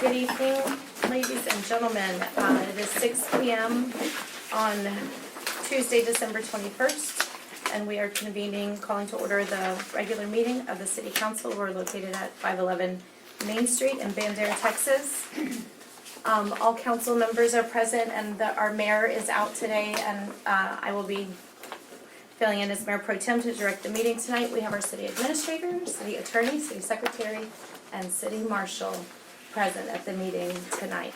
Good evening, ladies and gentlemen. It is 6 p.m. on Tuesday, December 21st, and we are convening, calling to order the regular meeting of the City Council. We're located at 511 Main Street in Bandera, Texas. All council members are present, and our mayor is out today, and I will be filling in as Mayor Pro Tem to direct the meeting tonight. We have our city administrator, city attorney, city secretary, and city marshal present at the meeting tonight.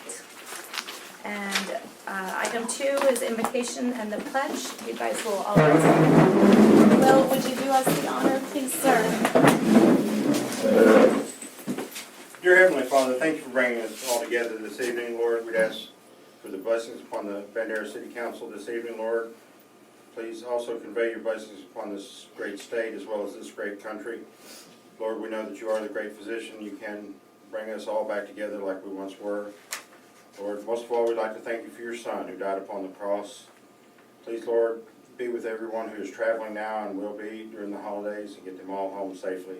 And item 2 is invocation and the pledge. You guys will all rise. Will, would you do us the honor, please, sir? Dear Heavenly Father, thank you for bringing us all together this evening, Lord. We'd ask for the blessings upon the Bandera City Council this evening, Lord. Please also convey your blessings upon this great state as well as this great country. Lord, we know that you are the great physician. You can bring us all back together like we once were. Lord, most of all, we'd like to thank you for your Son who died upon the cross. Please, Lord, be with everyone who is traveling now and will be during the holidays and get them all home safely.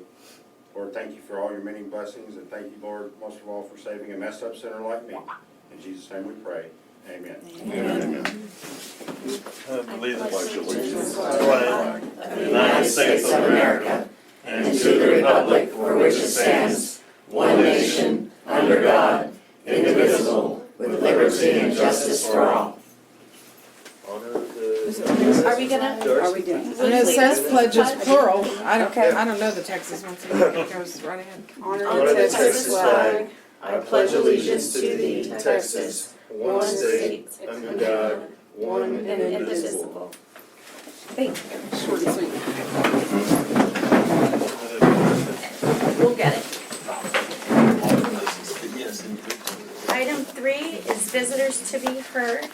Lord, thank you for all your many blessings, and thank you, Lord, most of all, for saving a messed up sinner like me. In Jesus' name we pray. Amen. Amen. I believe the pledge of allegiance to the flag of the United States of America and to the republic for which it stands, one nation, under God, indivisible, with liberty and justice for all. Are we gonna? Are we doing? Would it you says lead us pledges with the plural. I Okay. don't know the Texas one, so it goes right ahead. Honor Honor the the Texas Texas flag. flag. I pledge allegiance to thee, Texas, one state, under God, one and indivisible. Thank you. Short and sweet. We'll get it. Item 3 is visitors to be heard.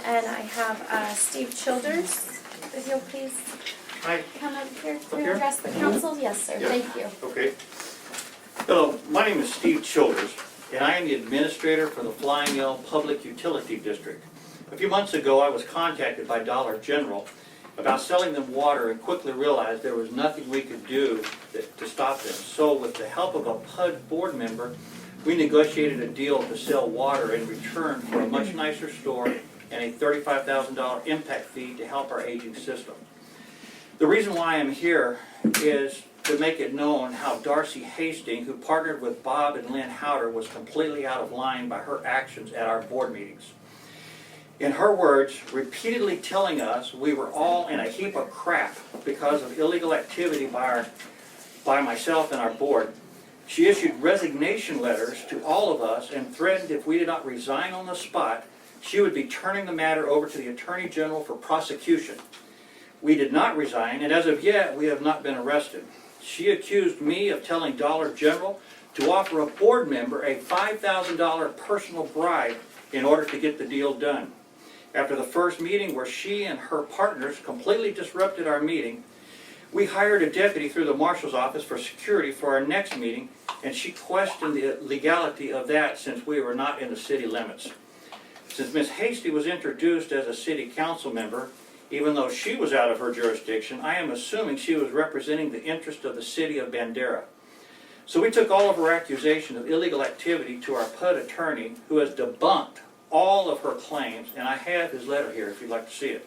And I have Steve Childers. If you'll please come up here to here? address the council. Yes, sir. Yeah. Thank you. Okay. Hello, my name is Steve Childers, and I am the administrator for the Flying L Public Utility District. A few months ago, I was contacted by Dollar General about selling them water and quickly realized there was nothing we could do to stop them. So with the help of a PUD board member, we negotiated a deal to sell water in return for a much nicer store and a $35,000 impact fee to help our aging system. The reason why I'm here is to make it known how Darcy Hastings, who partnered with Bob and Lynn Howder, was completely out of line by her actions at our board meetings. In her words, repeatedly telling us we were all in a heap of crap because of illegal activity by myself and our board. She issued resignation letters to all of us and threatened if we did not resign on the spot, she would be turning the matter over to the Attorney General for prosecution. We did not resign, and as of yet, we have not been arrested. She accused me of telling Dollar General to offer a board member a $5,000 personal bribe in order to get the deal done. After the first meeting where she and her partners completely disrupted our meeting, we hired a deputy through the marshal's office for security for our next meeting, and she questioned the legality of that since we were not in the city limits. Since Ms. Hasty was introduced as a city council member, even though she was out of her jurisdiction, I am assuming she was representing the interest of the city of Bandera. So we took all of her accusations of illegal activity to our PUD attorney, who has debunked all of her claims, and I have his letter here if you'd like to see it.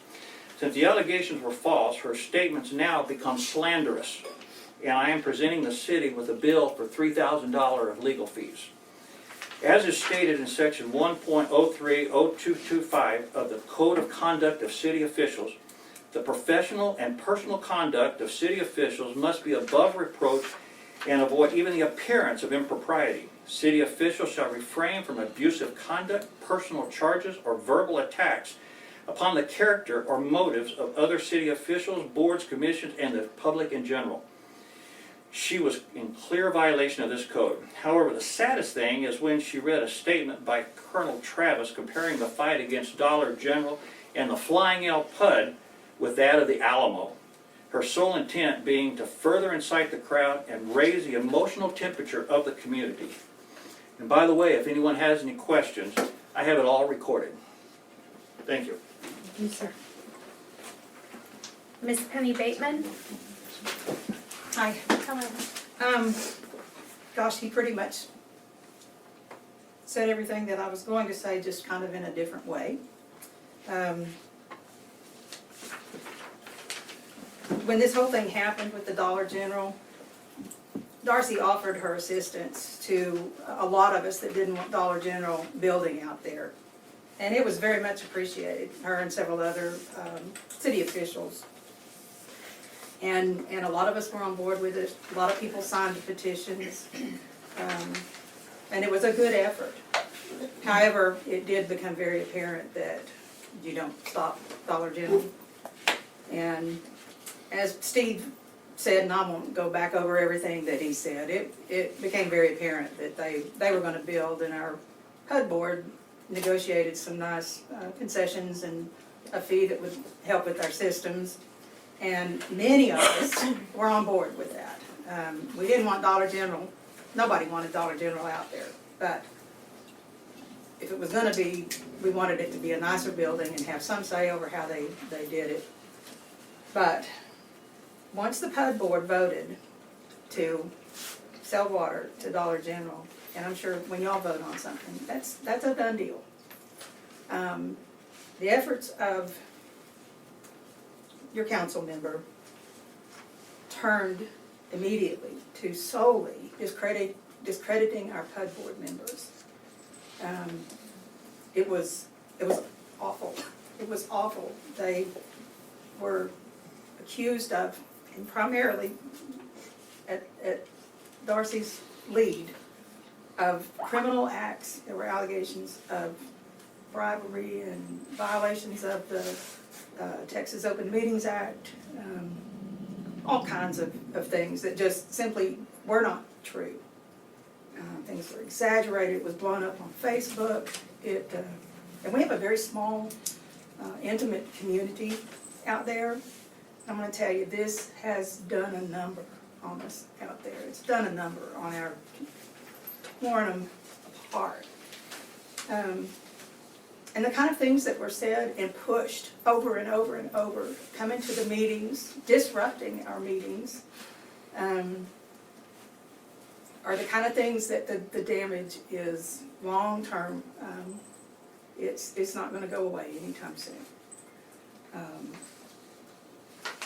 Since the allegations were false, her statements now become slanderous, and I am presenting the city with a bill for $3,000 of legal fees. As is stated in section 1.030225 of the Code of Conduct of City Officials, the professional and personal conduct of city officials must be above reproach and avoid even the appearance of impropriety. City officials shall refrain from abusive conduct, personal charges, or verbal attacks upon the character or motives of other city officials, boards, commissions, and the public in general. She was in clear violation of this code. However, the saddest thing is when she read a statement by Colonel Travis comparing the fight against Dollar General and the Flying L PUD with that of the Alamo. Her sole intent being to further incite the crowd and raise the emotional temperature of the community. And by the way, if anyone has any questions, I have it all recorded. Thank you. Thank you, sir. Miss Penny Bateman? Hi. Hello. Gosh, he pretty much said everything that I was going to say, just kind of in a different way. When this whole thing happened with the Dollar General, Darcy offered her assistance to a lot of us that didn't want Dollar General building out there. And it was very much appreciated, her and several other city officials. And a lot of us were on board with it. A lot of people signed the petitions. And it was a good effort. However, it did become very apparent that you don't stop Dollar General. And as Steve said, and I won't go back over everything that he said, it became very apparent that they were gonna build, and our HUD board negotiated some nice concessions and a fee that would help with our systems. And many of us were on board with that. We didn't want Dollar General, nobody wanted Dollar General out there, but if it was gonna be, we wanted it to be a nicer building and have some say over how they did it. But once the PUD board voted to sell water to Dollar General, and I'm sure when y'all vote on something, that's a done deal. The efforts of your council member turned immediately to solely discrediting our PUD board members. It was awful. It was awful. They were accused of, and primarily at Darcy's lead, of criminal acts. There were allegations of bribery and violations of the Texas Open Meetings Act, all kinds of things that just simply were not true. Things were exaggerated. It was blown up on Facebook. And we have a very small, intimate community out there. I'm going to tell you, this has done a number on us out there. It's done a number on our, torn them apart. And the kind of things that were said and pushed over and over and over, coming to the meetings, disrupting our meetings, are the kind of things that the damage is long-term. It's not going to go away anytime soon.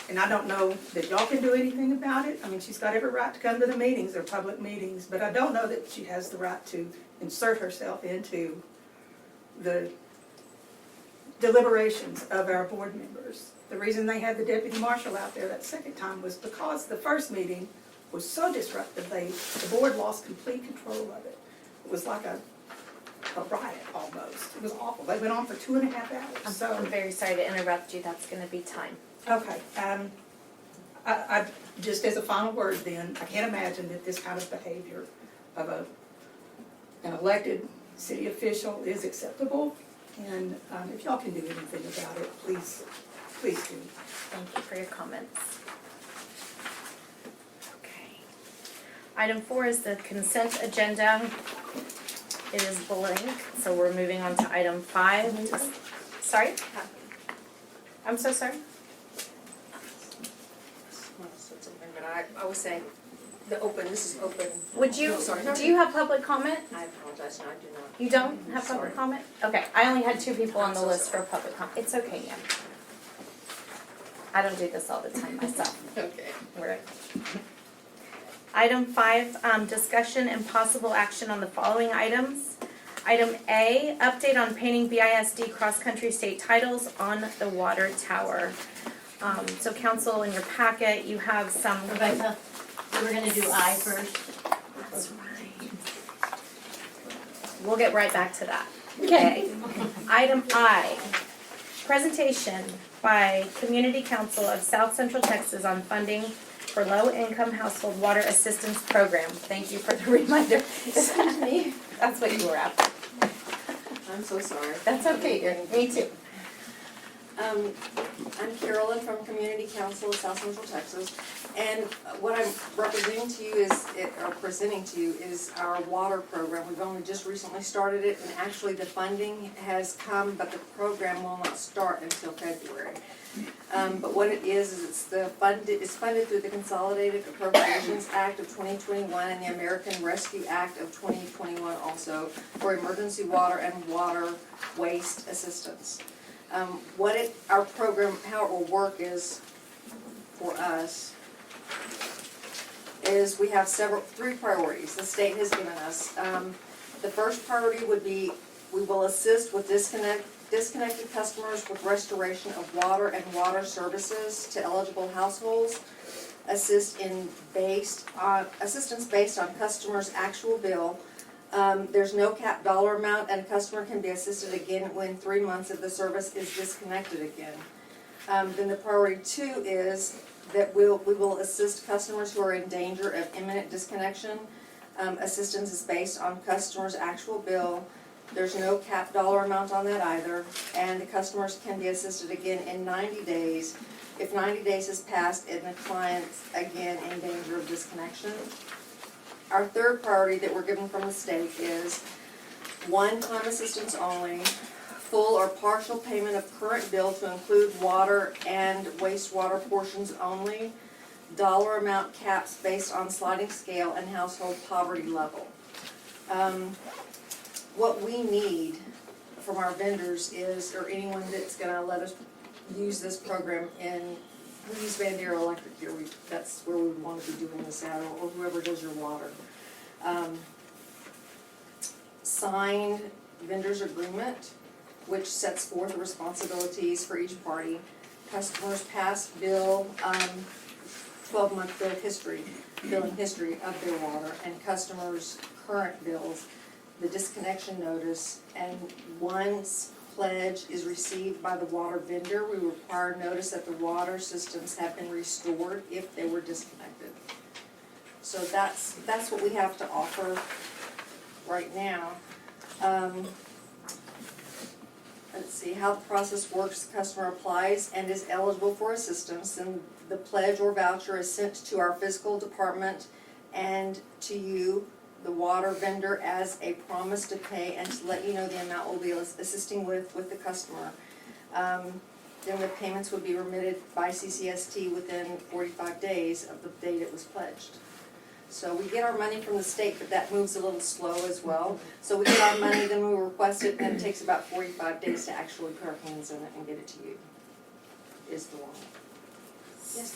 And I don't know that y'all can do anything about it. I mean, she's got every right to come to the meetings, they're public meetings, but I don't know that she has the right to insert herself into the deliberations of our board members. The reason they had the deputy marshal out there that second time was because the first meeting was so disruptive, the board lost complete control of it. It was like a riot almost. It was awful. They went on for 2.5 hours. I'm very sorry to interrupt you, that's gonna be time. Okay, I just as a final word then, I can't imagine that this kind of behavior of an elected city official is acceptable. And if y'all can do anything about it, please do. Thank you for your comments. Okay. Item 4 is the consent agenda. It is blank, so we're moving on to item 5. Sorry? I'm so sorry. But I was saying, this is open. Would you, No, sorry. do you have public comment? I apologize, no, I do not. You don't have public Sorry. comment? Okay, I only had 2 people on I'm the so list sorry. for public comment. It's okay, yeah. I don't do this all the time myself. Okay. Right. Item 5, discussion and possible action on the following items. Item A, update on painting BISD cross-country state titles on the water tower. So council, in your packet, you have some. Rebecca, we're gonna do I first. That's right. We'll get right back to that. Okay. Item I, presentation by Community Council of South Central Texas on funding for low-income household water assistance program. Thank you for the reminder. Excuse me. That's what you were after. I'm so sorry. That's okay, me too. I'm Carolyn from Community Council of South Central Texas. And what I'm representing to you or presenting to you is our water program. We've only just recently started it, and actually the funding has come, but the program will not start until February. But what it is it's funded through the Consolidated Appropriations Act of 2021 and the American Rescue Act of 2021 also for emergency water and water waste assistance. Our program, how it will work is, for us, is we have three priorities the state has given us. The first priority would be, we will assist with disconnected customers with restoration of water and water services to eligible households. Assistance based on customer's actual bill. There's no cap dollar amount, and a customer can be assisted again when 3 months of the service is disconnected again. Then the priority 2 is that we will assist customers who are in danger of imminent disconnection. Assistance is based on customer's actual bill. There's no cap dollar amount on that either, and the customers can be assisted again in 90 days if 90 days has passed and the client's again in danger of disconnection. Our third priority that we're given from the state is one-time assistance only, full or partial payment of current bill to include water and wastewater portions only, dollar amount caps based on sliding scale and household poverty level. What we need from our vendors is, or anyone that's gonna let us use this program we use Bandera Electric here, that's where we would wanna be doing this at, or whoever does your water. Signed vendor's agreement, which sets forth the responsibilities for each party. Customers' past bill, 12-month billing history of their water, and customers' current bills, the disconnection notice, and once pledge is received by the water vendor, we require notice that the water systems have been restored if they were disconnected. So that's what we have to offer right now. Let's see how the process works. The customer applies and is eligible for assistance, and the pledge or voucher is sent to our fiscal department and to you, the water vendor, as a promise to pay and to let you know the amount we'll be assisting with the customer. Then the payments would be remitted by CCST within 45 days of the date it was pledged. So we get our money from the state, but that moves a little slow as well. So we get our money, then we request it, and it takes about 45 days to actually put our hands in it and get it to you, is the law. Yes,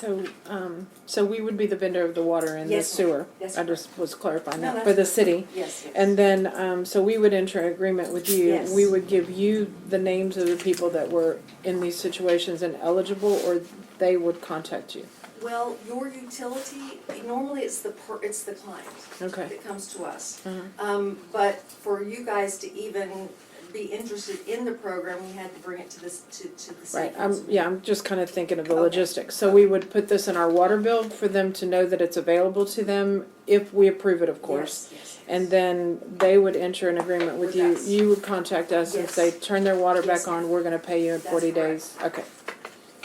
ma'am. So we would be the vendor of the water and the Yes, ma'am. sewer. Yes, I ma'am. just was clarifying No, that, that's for the good. city. Yes, yes. And then, so we would enter an agreement with you. Yes. We would give you the names of the people that were in these situations and eligible, or they would contact you. Well, your utility, normally it's the client Okay. that comes to us. Mhm. But for you guys to even be interested in the program, we had to bring it to the city Right, council. I'm just kind of thinking of the Okay. logistics. So we would put this in our water bill for them to know that it's available to them if we approve it, of course. Yes, yes. And then they would enter an agreement with With you. us. You would contact us and Yes. say, turn their water Yes, back on, we're gonna pay you in That's 40 correct. days. Okay.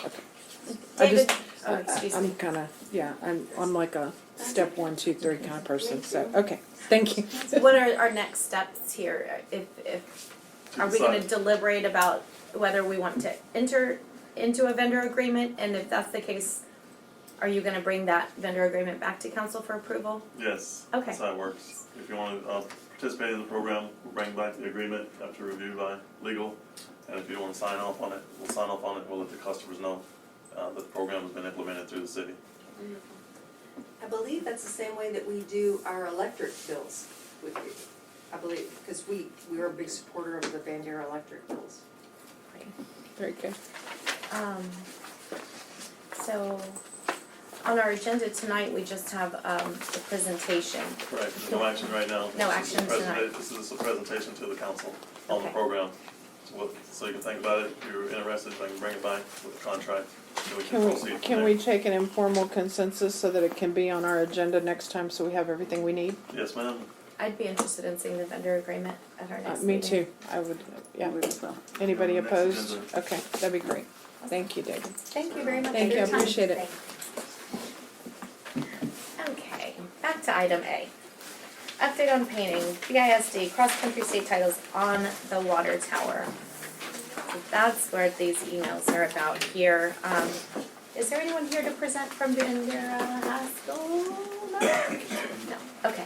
Okay. I David, just, excuse me. I'm kind of, yeah, I'm like a step 1, 2, 3 kind of person, Me so, too. okay, thank you. What are our next steps here? Are we gonna deliberate about whether we want to enter into a vendor agreement? And if that's the case, are you gonna bring that vendor agreement back to council for approval? Yes, Okay. that's how it works. If you want to participate in the program, we'll bring back the agreement after review by legal. And if you want to sign off on it, we'll sign off on it. We'll let the customers know that the program has been implemented through the city. I believe that's the same way that we do our electric bills with you. I believe, because we are a big supporter of the Bandera electric bills. Very good. So, on our agenda tonight, we just have the presentation. Right, there's no action right now. No This is a action tonight. This is a presentation to the council on the Okay. program. So you can think about it. If you're interested, I can bring it back with the contract. And we can Can proceed we, from can there. we take an informal consensus so that it can be on our agenda next time so we have everything we need? Yes, ma'am. I'd be interested in seeing the vendor agreement at our next Me meeting. too, I would, yeah. Next Anybody opposed? agenda. Okay, that'd be great. Thank you, David. Thank you very much for Thank you, your I time. appreciate it. Okay, back to item A. Update on painting, BISD, cross-country state titles on the water tower. So that's where these emails are about here. Is there anyone here to present from Bandera Haskell? No, okay.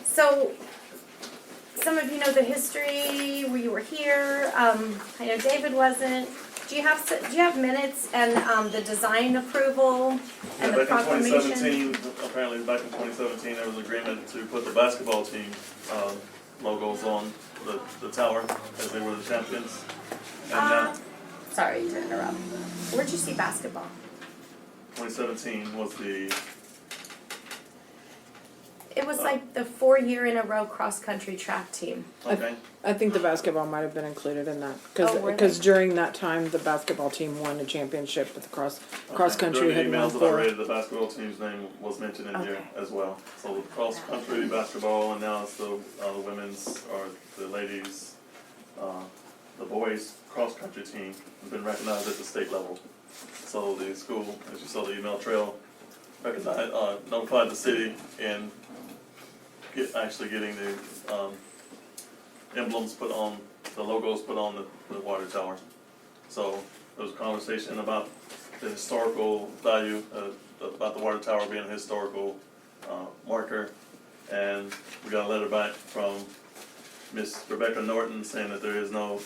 So, some of you know the history, you were here, I know David wasn't. Do you have minutes and, the design approval and the Back in proclamation? 2017, apparently back in 2017, there was agreement to put the basketball team logos on the tower as they were the champions. And now, Sorry to interrupt. Where'd you see basketball? 2017 was the, It was like the 4 year in a row cross-country track team. okay, I think the basketball might have been included in that, Oh, were because they? during that time, the basketball team won a championship with the cross-country had during the won emails that I 4. read, the basketball team's name was mentioned in there Okay. as well. So the cross-country basketball, and now it's the women's, or the ladies, the boys' cross-country team has been recognized at the state level. So the school, as you saw the email trail, recognized, notified the city and actually getting the emblems put on, the logos put on the water tower. So there was a conversation about the historical value, about the water tower being a historical marker. And we got a letter back from Miss Rebecca Norton saying that there is no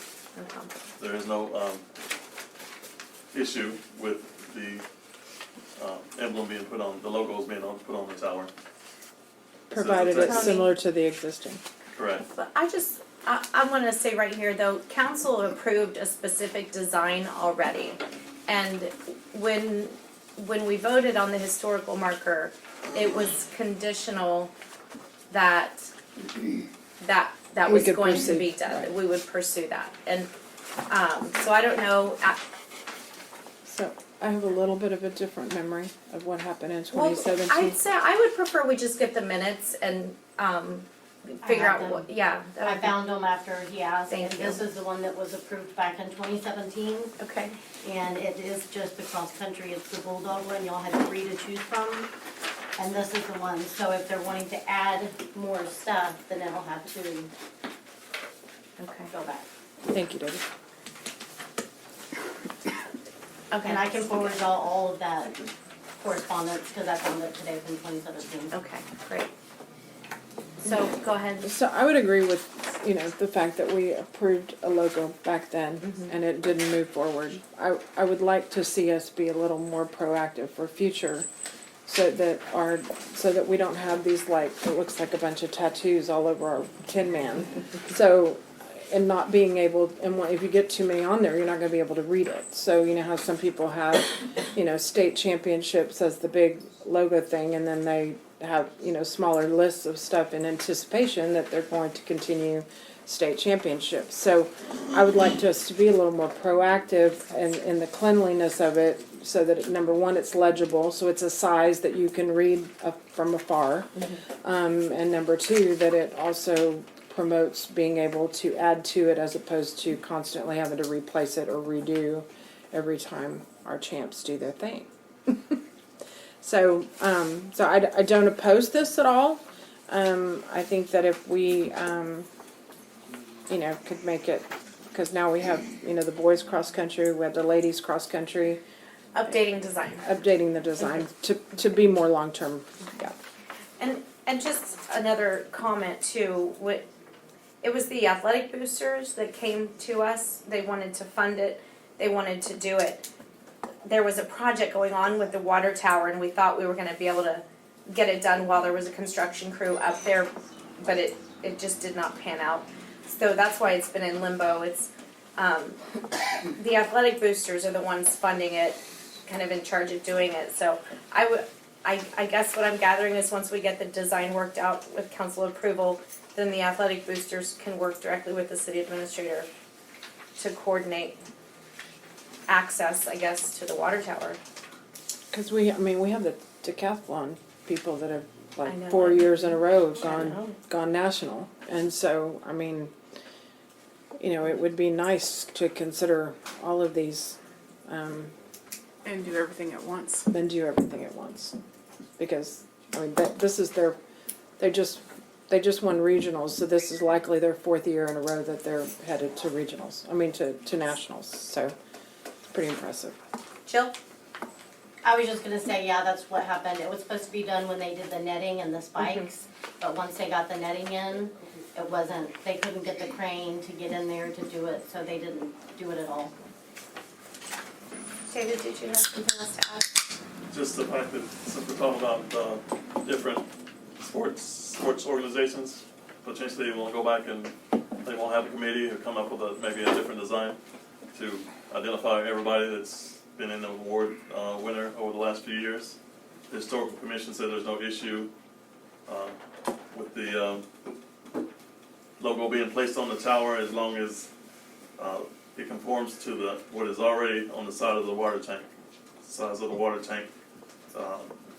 issue with the emblem being put on, the logos being put on the tower. Provided So it's similar to the existing. correct. But I wanna say right here though, council approved a specific design already. And when we voted on the historical marker, it was conditional that We was could going to proceed, be done, right. that we would pursue that. And, so I don't know, So I have a little bit of a different memory of what happened in well, 2017. I'd say, I would prefer we just get the minutes and, figure have out them. what, yeah. that I would be- found them after he asked, and Thank you. this is the one that was approved back in 2017. Okay, And it is just the cross-country, it's the Bulldog one, y'all had 3 to choose from. And this is the one, so if they're wanting to add more stuff, then it'll have to okay, go back. Thank you, David. okay. And I can forward y'all all of that correspondence, because I found it today from 2017. Okay, great. So, go ahead. So I would agree with, the fact that we approved a logo back then and it didn't move forward. I would like to see us be a little more proactive for future so that we don't have these it looks like a bunch of tattoos all over our Tin Man. So, and not being able, and if you get too many on there, you're not gonna be able to read it. So you know how some people have, state championships as the big logo thing, and then they have, smaller lists of stuff in anticipation that they're going to continue state championships. So I would like us to be a little more proactive in the cleanliness of it, so that number one, it's legible, so it's a size that you can read from afar. And number two, that it also promotes being able to add to it as opposed to constantly having to replace it or redo every time our champs do their thing. So I don't oppose this at all. I think that if we, could make it, because now we have, the boys cross country, we have the ladies cross country, Updating design. updating the design to be more long-term. Yeah. And just another comment too, it was the athletic boosters that came to us, they wanted to fund it, they wanted to do it. There was a project going on with the water tower and we thought we were gonna be able to get it done while there was a construction crew up there, but it just did not pan out. So that's why it's been in limbo. It's, the athletic boosters are the ones funding it, kind of in charge of doing it. So I guess what I'm gathering is once we get the design worked out with council approval, then the athletic boosters can work directly with the city administrator to coordinate access, I guess, to the water tower. Because we have the decathlon people that have I like know 4 it. years in a row have I know. gone national. And so, I mean, you know, it would be nice to consider all of these, And do everything at once. then do everything at once. Because, I mean, this is they just won regionals, so this is likely their 4th year in a row that they're headed to regionals, to nationals, so it's pretty impressive. Jill? I was just gonna say, yeah, that's what happened. It was supposed to be done when they did the netting and the spikes, but once they got the netting in, it wasn't, they couldn't get the crane to get in there to do it, so they didn't do it at all. David, did you have something else to add? Just the fact that since we're talking about different sports organizations, potentially we'll go back and they won't have a committee or come up with maybe a different design to identify everybody that's been in the award winner over the last few years. The historical commission said there's no issue with the logo being placed on the tower as long as it conforms to what is already on the side of the water tank, size of the water tank,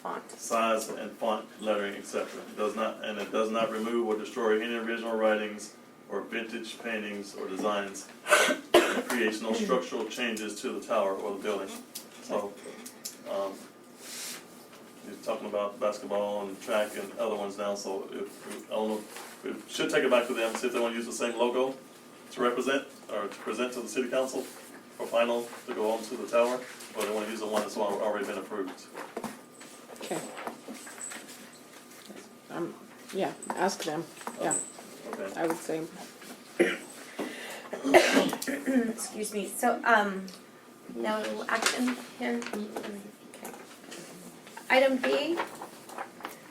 Font. size and font, lettering, etc. It does not remove or destroy any original writings or vintage paintings or designs. It creates no structural changes to the tower or the building. So, you're talking about basketball and track and other ones now. So, I don't know, we should take it back to them and see if they want to use the same logo to represent or to present to the city council for final to go on to the tower, or they want to use the one that's already been approved. Okay. Yeah, ask them, yeah, Okay. I would say. Excuse me, so, no action here? Okay. Item B,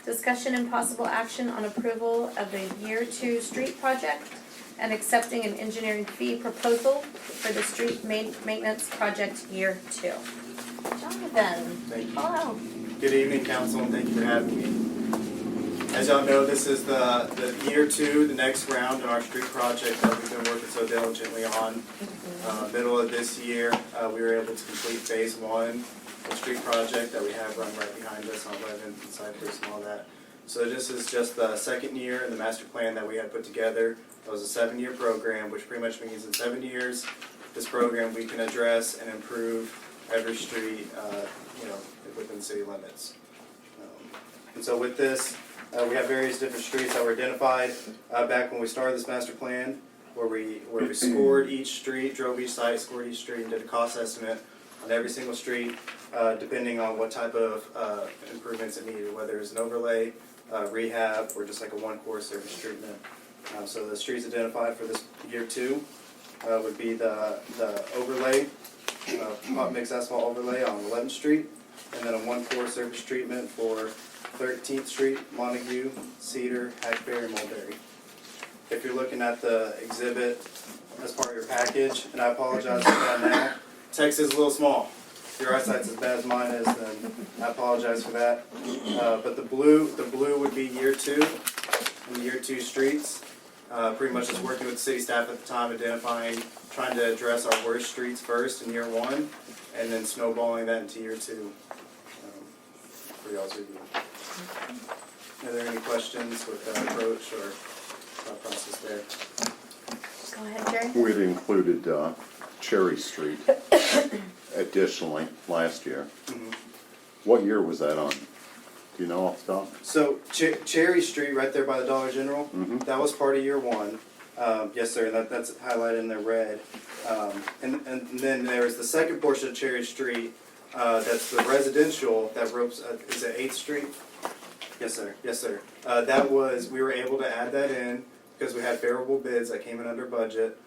discussion and possible action on approval of the Year 2 street project and accepting an engineering fee proposal for the street maintenance project Year 2. Jonathan, Thank you. hello. Good evening, council, and thank you for having me. As y'all know, this is the year 2, the next round in our street project that we've been working so diligently on. Middle of this year, we were able to complete phase 1 of the street project that we have run right behind us on 11th and Cypress and all that. So this is just the second year in the master plan that we had put together. It was a 7-year program, which pretty much means in 7 years, this program we can address and improve every street, within city limits. And so with this, we have various different streets that were identified back when we started this master plan, where we scored each street, drove each site, scored each street, and did a cost estimate on every single street, depending on what type of improvements it needed, whether it's an overlay, rehab, or just like a one-course surface treatment. So the streets identified for this year 2 would be the overlay, hot mix asphalt overlay on 11th Street, and then a one-course surface treatment for 13th Street, Montague, Cedar, Hackberry, and Mulberry. If you're looking at the exhibit as part of your package, and I apologize for that now, text is a little small. If your eyesight's as bad as mine is, then I apologize for that. But the blue would be year 2, and the year 2 streets. Pretty much just working with the city staff at the time, identifying, trying to address our worst streets first in year 1, and then snowballing that into year 2 for y'all's review. Are there any questions with that approach or thought process there? Go ahead, Jerry. We'd included Cherry Street additionally last year. Mhm. What year was that on? Do you know off the top? So Cherry Street, right there by the Dollar General, Mhm. that was part of year 1. Yes, sir, that's highlighted in the red. And then there's the second portion of Cherry Street, that's the residential that ropes, is it 8th Street? Yes, sir, yes, sir. We were able to add that in because we had favorable bids that came in under budget.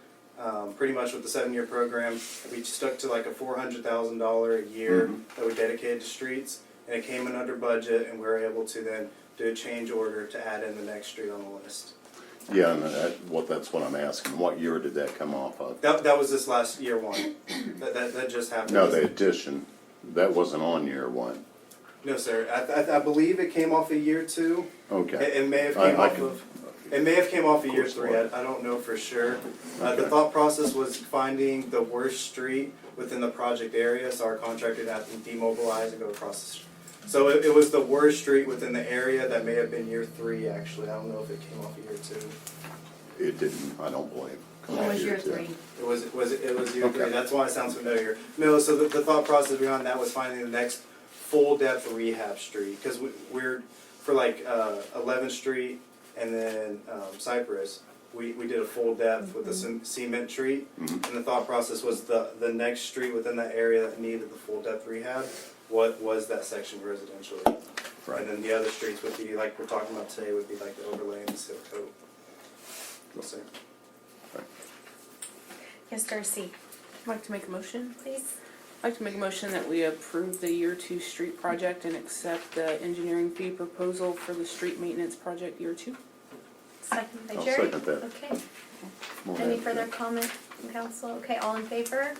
Pretty much with the 7-year program, we stuck to like a $400,000 a year that we dedicated to streets, and it came in under budget, and we were able to then do a change order to add in the next street on the list. Yeah, and that's what I'm asking. What year did that come off of? That was this last year 1. That just happened. No, the addition. That wasn't on year 1. No, sir. I believe it came off of year 2. Okay. It may have I came off can- of. It may have came off of year course 3. it was. I don't know for sure. The Okay. thought process was finding the worst street within the project area, so our contractor would have to demobilize and go across So it was the worst street within the area. That may have been year 3, actually. I don't know if it came off of year 2. It didn't, I don't believe. come What out was here year too. 3? It was year 3. Okay. That's why it sounds familiar. No, so the thought process behind that was finding the next full depth rehab street, because we're for like 11th Street and then Cypress. We did a full depth with the cement treat, Mhm. and the thought process was the next street within that area that needed the full depth rehab. What was that section residentially? Right. And then the other streets would be like we're talking about today, would be like the overlay and the seal coat. We'll see. Yes, Darcy, I'd like to make a motion. please. I'd like to make a motion that we approve the year 2 street project and accept the engineering fee proposal for the street maintenance project year 2. Second by I'll Jerry. second that. Okay. More Any than further that. comment from council? Okay, all in favor?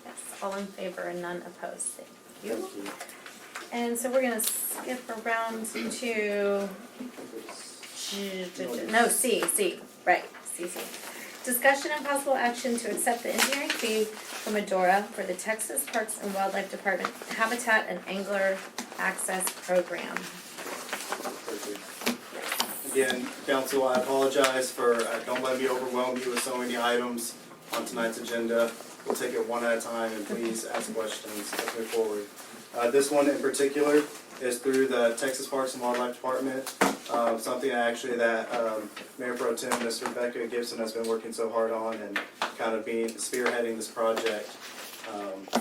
Yes, all in favor and none opposed. Thank you. Thank you. And so we're gonna skip around to, no, C, right, C. Discussion and possible action to accept the engineering fee from Medora for the Texas Parks and Wildlife Department Habitat and Angler Access Program. Again, council, I apologize for, don't let me overwhelm you with so many items on tonight's agenda. We'll take it one at a time, and please ask questions as we move forward. This one in particular is through the Texas Parks and Wildlife Department. Something actually that Mayor Pro Tem, Ms. Rebecca Gibson, has been working so hard on and kind of spearheading this project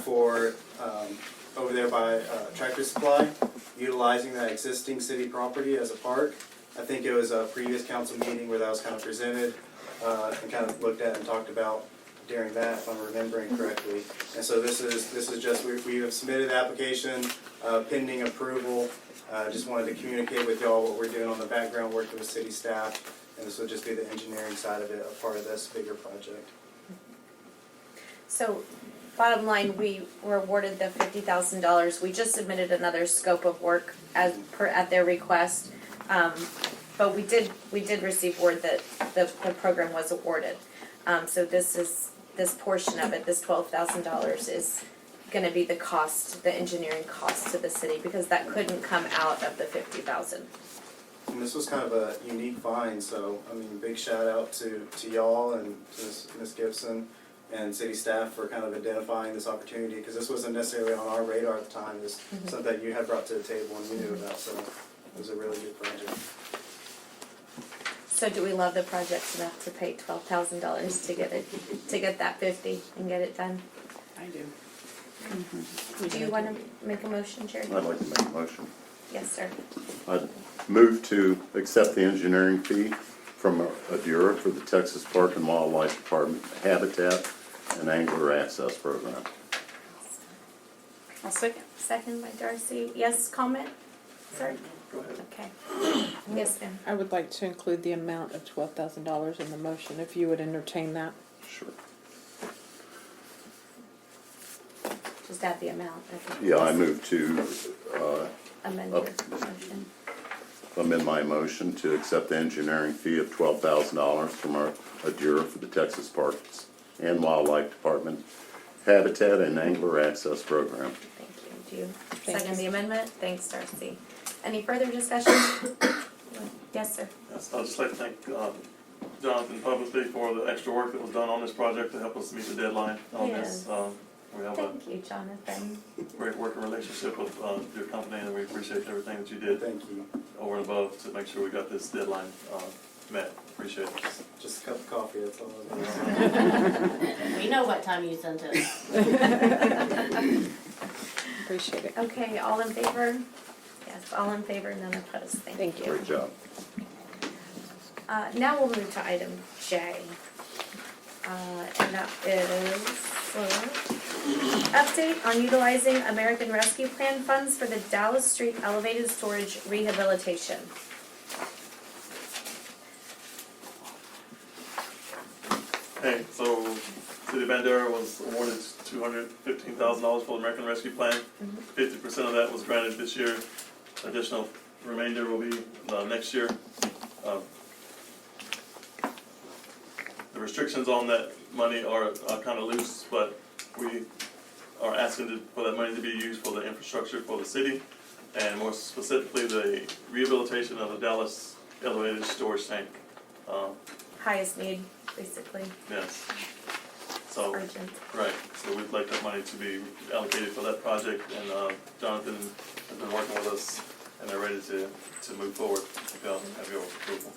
for over there by Tractor Supply, utilizing that existing city property as a park. I think it was a previous council meeting where that was kind of presented and kind of looked at and talked about during that, if I'm remembering correctly. And so this is just, we have submitted the application pending approval. Just wanted to communicate with y'all what we're doing on the background, working with city staff, and this would just be the engineering side of it, a part of this bigger project. So, bottom line, we were awarded the $50,000. We just submitted another scope of work as per, at their request. But we did receive word that the program was awarded. So this portion of it, this $12,000 is gonna be the cost, the engineering cost to the city, because that couldn't come out of the $50,000. And this was kind of a unique find, so, I mean, big shout out to y'all and to Ms. Gibson and city staff for kind of identifying this opportunity, because this wasn't necessarily on our radar at the time. It was something that you had brought to the table and you knew about, so it was a really good project. So do we love the project enough to pay $12,000 to get that 50 and get it done? I do. Do you wanna make a motion, Jerry? I'd like to make a motion. Yes, sir. I'd move to accept the engineering fee from Bandera for the Texas Park and Wildlife Department Habitat and Angler Access Program. I'll second. Second by Darcy. Yes, comment? Sir? Go ahead. Okay. Yes, ma'am. I would like to include the amount of $12,000 in the motion, if you would entertain that. Sure. Just add the amount. I think. Yeah, I move to Amend your motion. amend my motion to accept the engineering fee of $12,000 from our Bandera for the Texas Parks and Wildlife Department Habitat and Angler Access Program. Thank you. Do you Thank second you. the amendment? Thanks, Darcy. Any further discussion? Yes, sir. Yes, I'd just like to thank Jonathan publicly for the extra work that was done on this project to help us meet the deadline on this. Yes. We have a Thank you, Jonathan. great working relationship with your company, and we appreciate everything that you did Thank you. over and above to make sure we got this deadline met. Appreciate it. Just a cup of coffee, that's all I was We know what time you sent it. Appreciate it. Okay, all in favor? Yes, all in favor, none opposed. Thank you. Great job. Now we'll move to item J. And that is update on utilizing American Rescue Plan funds for the Dallas Street Elevated Storage Rehabilitation. Hey, so City of Bandera was awarded $215,000 for the American Rescue Plan. 50% of that was granted this year. Additional remainder will be next year. The restrictions on that money are kind of loose, but we are asking for that money to be used for the infrastructure for the city. and more specifically, the rehabilitation of the Dallas elevated storage tank. Highest need, basically, Yes. So, urgent. right, so we'd like that money to be allocated for that project, and Jonathan has been working with us, and they're ready to move forward, if y'all have your approval.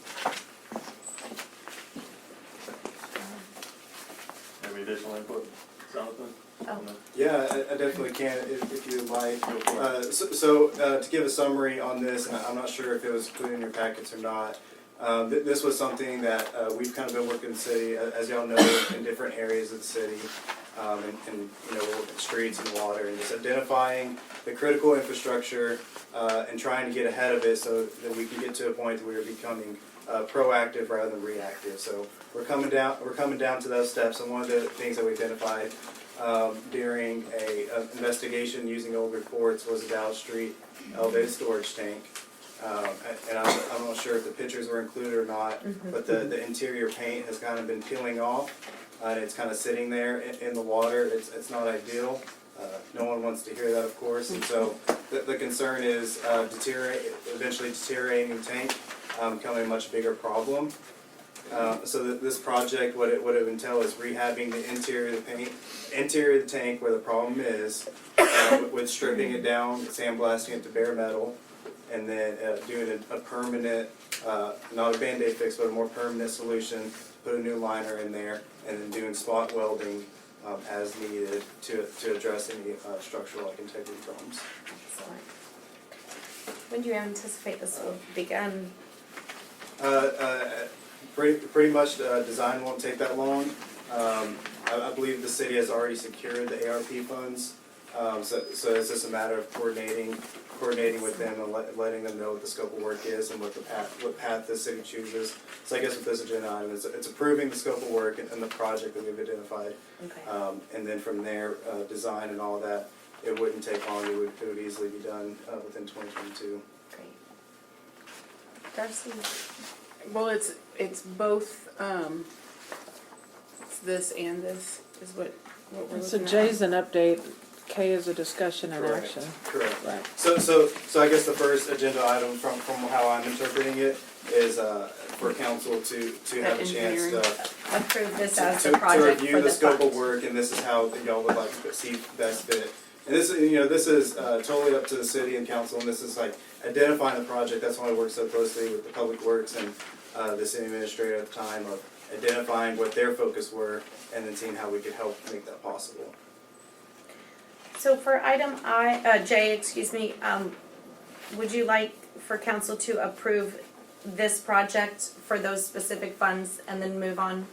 Any additional input, Jonathan? Oh. Yeah, I definitely can if you would like. Go for it. To give a summary on this, and I'm not sure if it was included in your packets or not, this was something that we've kind of been working in the city, as y'all know, in different areas of the city, and you know, we're working streets and water, and just identifying the critical infrastructure and trying to get ahead of it so that we can get to a point where we're becoming proactive rather than reactive. So we're coming down to those steps, and one of the things that we identified during a investigation using old reports was the Dallas Street elevated storage tank. And I'm not sure if the pictures were included or not, but the interior paint has kind of been peeling off, and it's kind of sitting there in the water. It's not ideal. No one wants to hear that, of course, and so the concern is eventually deteriorating tank, becoming a much bigger problem. So this project, what it would entail is rehabbing the interior of the tank where the problem is, with stripping it down, sandblasting it to bare metal, and then doing a permanent, not a Band-Aid fix, but a more permanent solution, put a new liner in there, and then doing spot welding as needed to address any structural integrity problems. Excellent. When do you anticipate this will begin? Pretty much design won't take that long. I believe the city has already secured the ARP funds, so it's just a matter of coordinating with them and letting them know what the scope of work is and what path the city chooses. So I guess with this agenda item, it's approving the scope of work and the project that we've identified. Okay. And then from there, design and all that, it wouldn't take long. It would easily be done within 2022. Great. Darcy? Well, it's both, it's this and this is what we're So looking at. J's an update, K is a discussion and Correct. action. Correct. Right. So I guess the first agenda item from how I'm interpreting it is for council to have a chance engineering. to Approve this as to the project review for the the scope fund. of work, and this is how y'all would like to see best fit. And this, this is totally up to the city and council, and this is like identifying the project. That's why I work so closely with the Public Works and the city administrator at the time of identifying what their focus were, and then seeing how we could help make that possible. So for item J, would you like for council to approve this project for those specific funds and then move on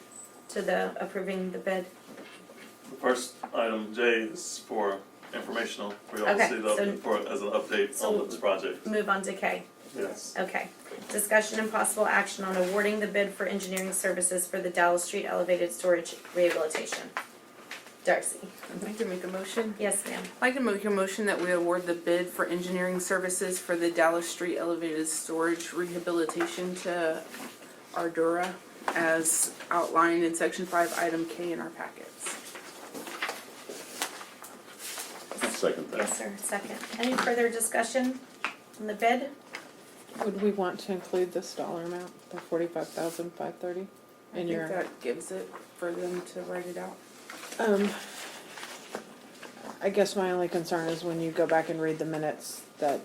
to the approving the bid? The first item, J, is for informational, for y'all to Okay, see as an update so- on this project. Move on to K. Yes. Okay. Discussion and possible action on awarding the bid for engineering services for the Dallas Street elevated storage rehabilitation. Darcy? I'd like to make a motion. Yes, ma'am. I'd like to make a motion that we award the bid for engineering services for the Dallas Street elevated storage rehabilitation to Ardura as outlined in section 5, item K in our packets. I'll second that. Yes, sir. Second. Any further discussion on the bid? Would we want to include this dollar amount, the $45,530 I in think your? that gives it for them to write it out. I guess my only concern is when you go back and read the minutes that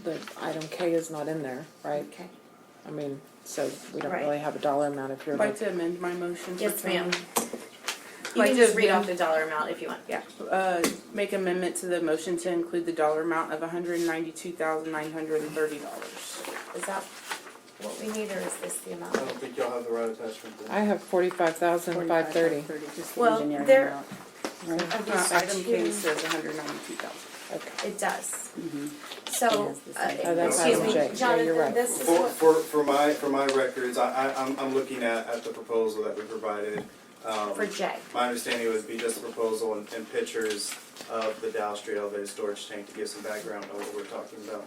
the item K is not in there, right? Okay. I mean, so we don't Right. really have a dollar amount if you're I'd like like, to amend my motion to. Yes, ma'am. You Like can to just read off amend- the dollar amount if you want. Yeah. Make amendment to the motion to include the dollar amount of $192,930. Is that what we need, or is this the I amount? don't think y'all have the right attachment there. I have $45,530. Well, there, Item K says 192,000. Okay. it does. So, Oh, that's excuse item me, J. Yeah, you're Jonathan, right. this is what, For my records, I'm looking at the proposal that we provided. for J. My understanding would be just a proposal and pictures of the Dallas Street elevated storage tank to give some background on what we're talking about.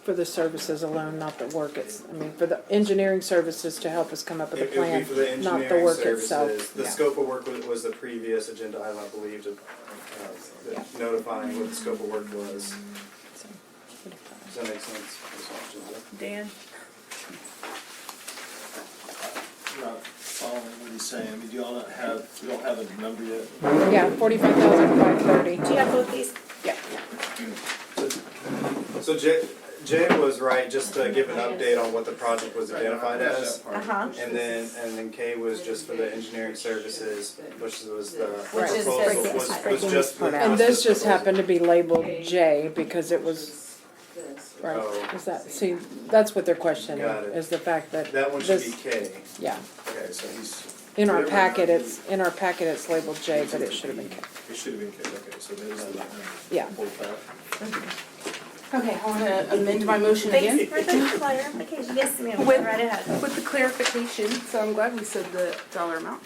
for the services alone, not the work. I mean, for the engineering services to help us come up with a It would be plan, for the not the engineering work services. itself. The Yeah. scope of work was the previous agenda item, I believe, Yeah. notifying what the scope of work was. So, Does that make sense? That's all, Ginger. Dan? Not following what he's saying, I mean, do y'all not have, you don't have a number yet? Yeah, 45,530. Do you have both these? Yeah. So Jay was right, just to give an update on what the project was identified as. Uh-huh. And then K was just for the engineering services, which was the Which is proposal, breaking- was just the. And this just happened to be labeled J because it was, right, Oh. is that, see, that's what they're questioning, Got it. is the fact that That one should be this, K. yeah. Okay, so he's, In our packet, it's labeled J, but it should have been K. it should have been, okay, so there's the Yeah. 45. Okay, I wanna amend my motion again. Thanks for the clarification. Yes, ma'am, go With- right ahead. With the clarification, so I'm glad we said the dollar amount.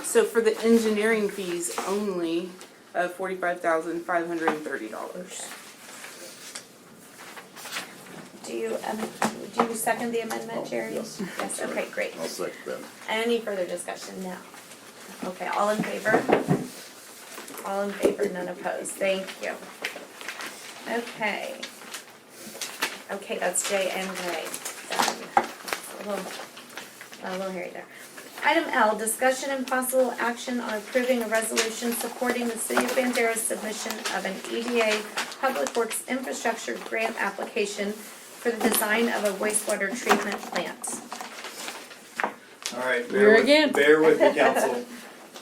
So for the engineering fees only, $45,530. Do you second the amendment, Jerry? Yes. Yes, okay, great. I'll second that. Any further discussion? No. Okay, all in favor? All in favor, none opposed. Thank you. Okay. Okay, that's J and K. Done. A little hairy there. Item L, discussion and possible action on approving a resolution supporting the City of Bandera's submission of an EDA Public Works Infrastructure Grant application for the design of a wastewater treatment plant. All right, Here again. bear with me, council.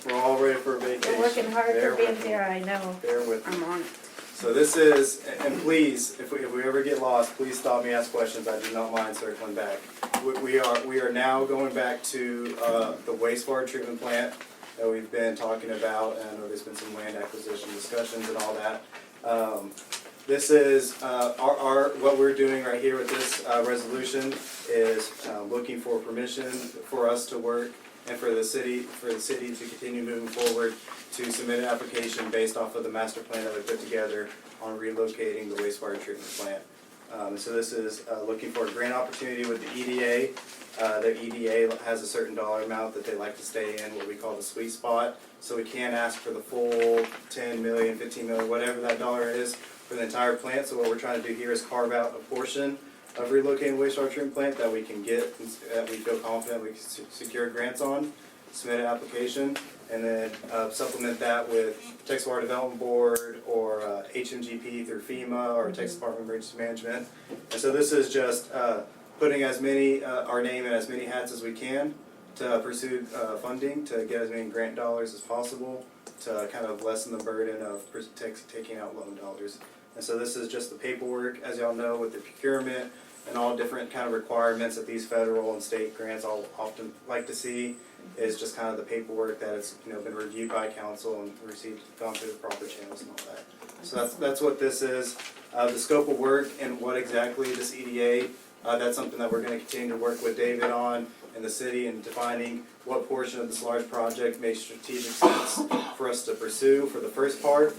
We're all ready for a vacation. We're working hard Bear for with me. Bandera, I know. Bear with me. I'm on it. So this is, and please, if we ever get lost, please stop me, ask questions, I do not mind circling back. We are now going back to the wastewater treatment plant that we've been talking about, and I know there's been some land acquisition discussions and all that. This is, what we're doing right here with this resolution is looking for permission for us to work and for the city to continue moving forward to submit an application based off of the master plan that we put together on relocating the wastewater treatment plant. So this is looking for a grant opportunity with the EDA. The EDA has a certain dollar amount that they like to stay in, what we call the sweet spot. So we can't ask for the full 10 million, 15 million, whatever that dollar is for the entire plant. So what we're trying to do here is carve out a portion of relocating the wastewater treatment plant that we can get, that we feel confident we can secure grants on, submit an application, and then supplement that with Texas Water Development Board or HMGP through FEMA or Texas Department of Emergency Management. And so this is just putting as many, our name in as many hats as we can to pursue funding, to get as many grant dollars as possible, to kind of lessen the burden of taking out loan dollars. And so this is just the paperwork, as y'all know, with the procurement and all different kind of requirements that these federal and state grants all often like to see, is just kind of the paperwork that it's, been reviewed by council and gone through the proper channels and all that. So that's what this is. The scope of work and what exactly this EDA, that's something that we're gonna continue to work with David on in the city and defining what portion of this large project makes strategic sense for us to pursue for the first part,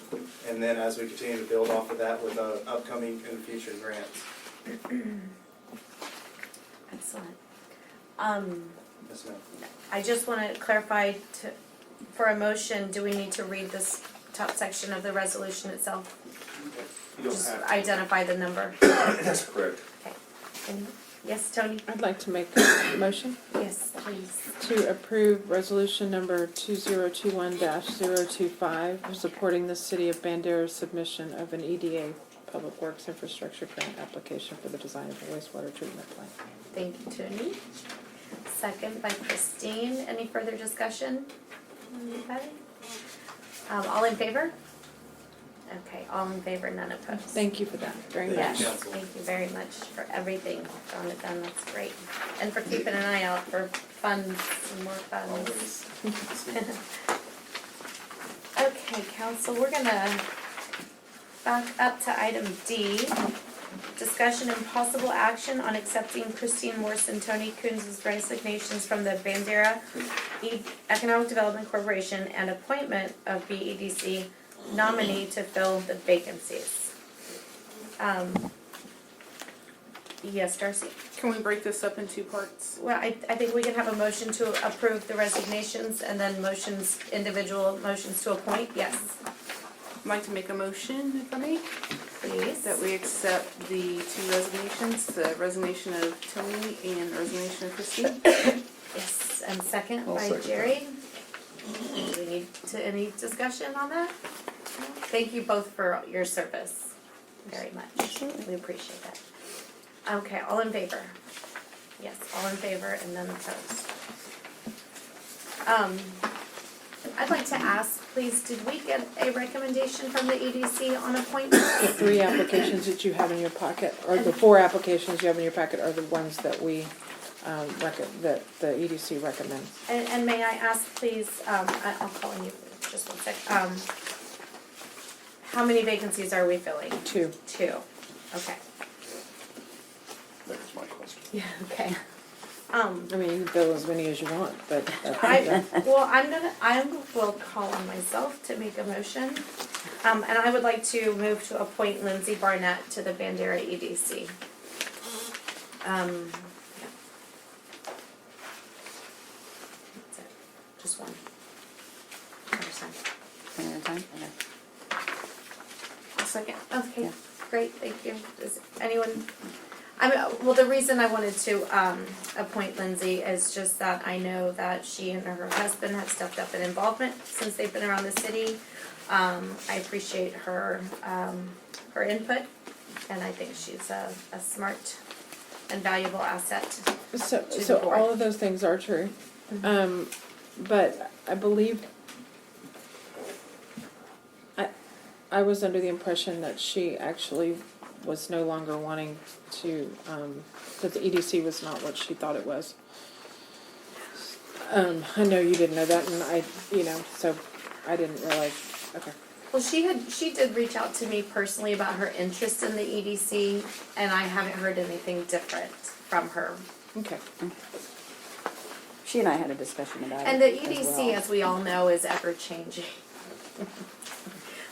and then as we continue to build off of that with upcoming and future grants. Excellent. Yes, ma'am. I just want to clarify, for a motion, do we need to read this top section of the resolution itself? You don't Just have identify the number. to. That's correct. Okay. Yes, Tony? I'd like to make a motion Yes, please. to approve resolution number 2021-025, supporting the City of Bandera's submission of an EDA Public Works Infrastructure Grant application for the design of a wastewater treatment plant. Thank you, Tony. Second by Christine. Any further discussion? Anybody? All in favor? Okay, all in favor, none opposed. Thank you for that, very Thank much. you, Yes, Council. thank you very much for everything on it done, that's great. And for keeping an eye out for funds and more funds. Okay, council, we're gonna back up to item D. Discussion and possible action on accepting Christine Morse and Tony Coons' resignations from the Bandera Economic Development Corporation and appointment of BEDC nominee to fill the vacancies. Yes, Darcy? Can we break this up in two parts? Well, I think we can have a motion to approve the resignations and then individual motions to appoint, yes, I'd like to make a motion, if I may, please. that we accept the two resignations, the resignation of Tony and the resignation of Christine. Yes, and second I'll by second that. Jerry. Do we need any discussion on that? No? Thank you both for your service, very much. We appreciate that. Okay, all in favor? Yes, all in favor and then opposed. I'd like to ask, please, did we get a recommendation from the EDC on appointments? The 3 applications that you have in your packet, or the 4 applications you have in your packet are the ones that we, that the EDC recommends. And may I ask, please, I'll call on you for just one sec. How many vacancies are we filling? 2. 2, okay. That's my question. Yeah, okay. I mean, you can fill as many as you want, but I will call on myself to make a motion. And I would like to move to appoint Lindsay Barnett to the Bandera EDC. Yeah. That's it. Just one. I'll second. Okay, great, thank you. Does anyone, well, the reason I wanted to, appoint Lindsay is just that I know that she and her husband have stepped up in involvement since they've been around the city. I appreciate her, her input, and I think she's a smart and valuable asset. So, To the so board. all of those things are true. But I believe, I was under the impression that she actually was no longer wanting to, that the EDC was not what she thought it was. I know you didn't know that, and so I didn't realize, okay. Well, she did reach out to me personally about her interest in the EDC, and I haven't heard anything different from her. Okay. She and I had a discussion about it. And the as EDC, well. as we all know, is ever changing.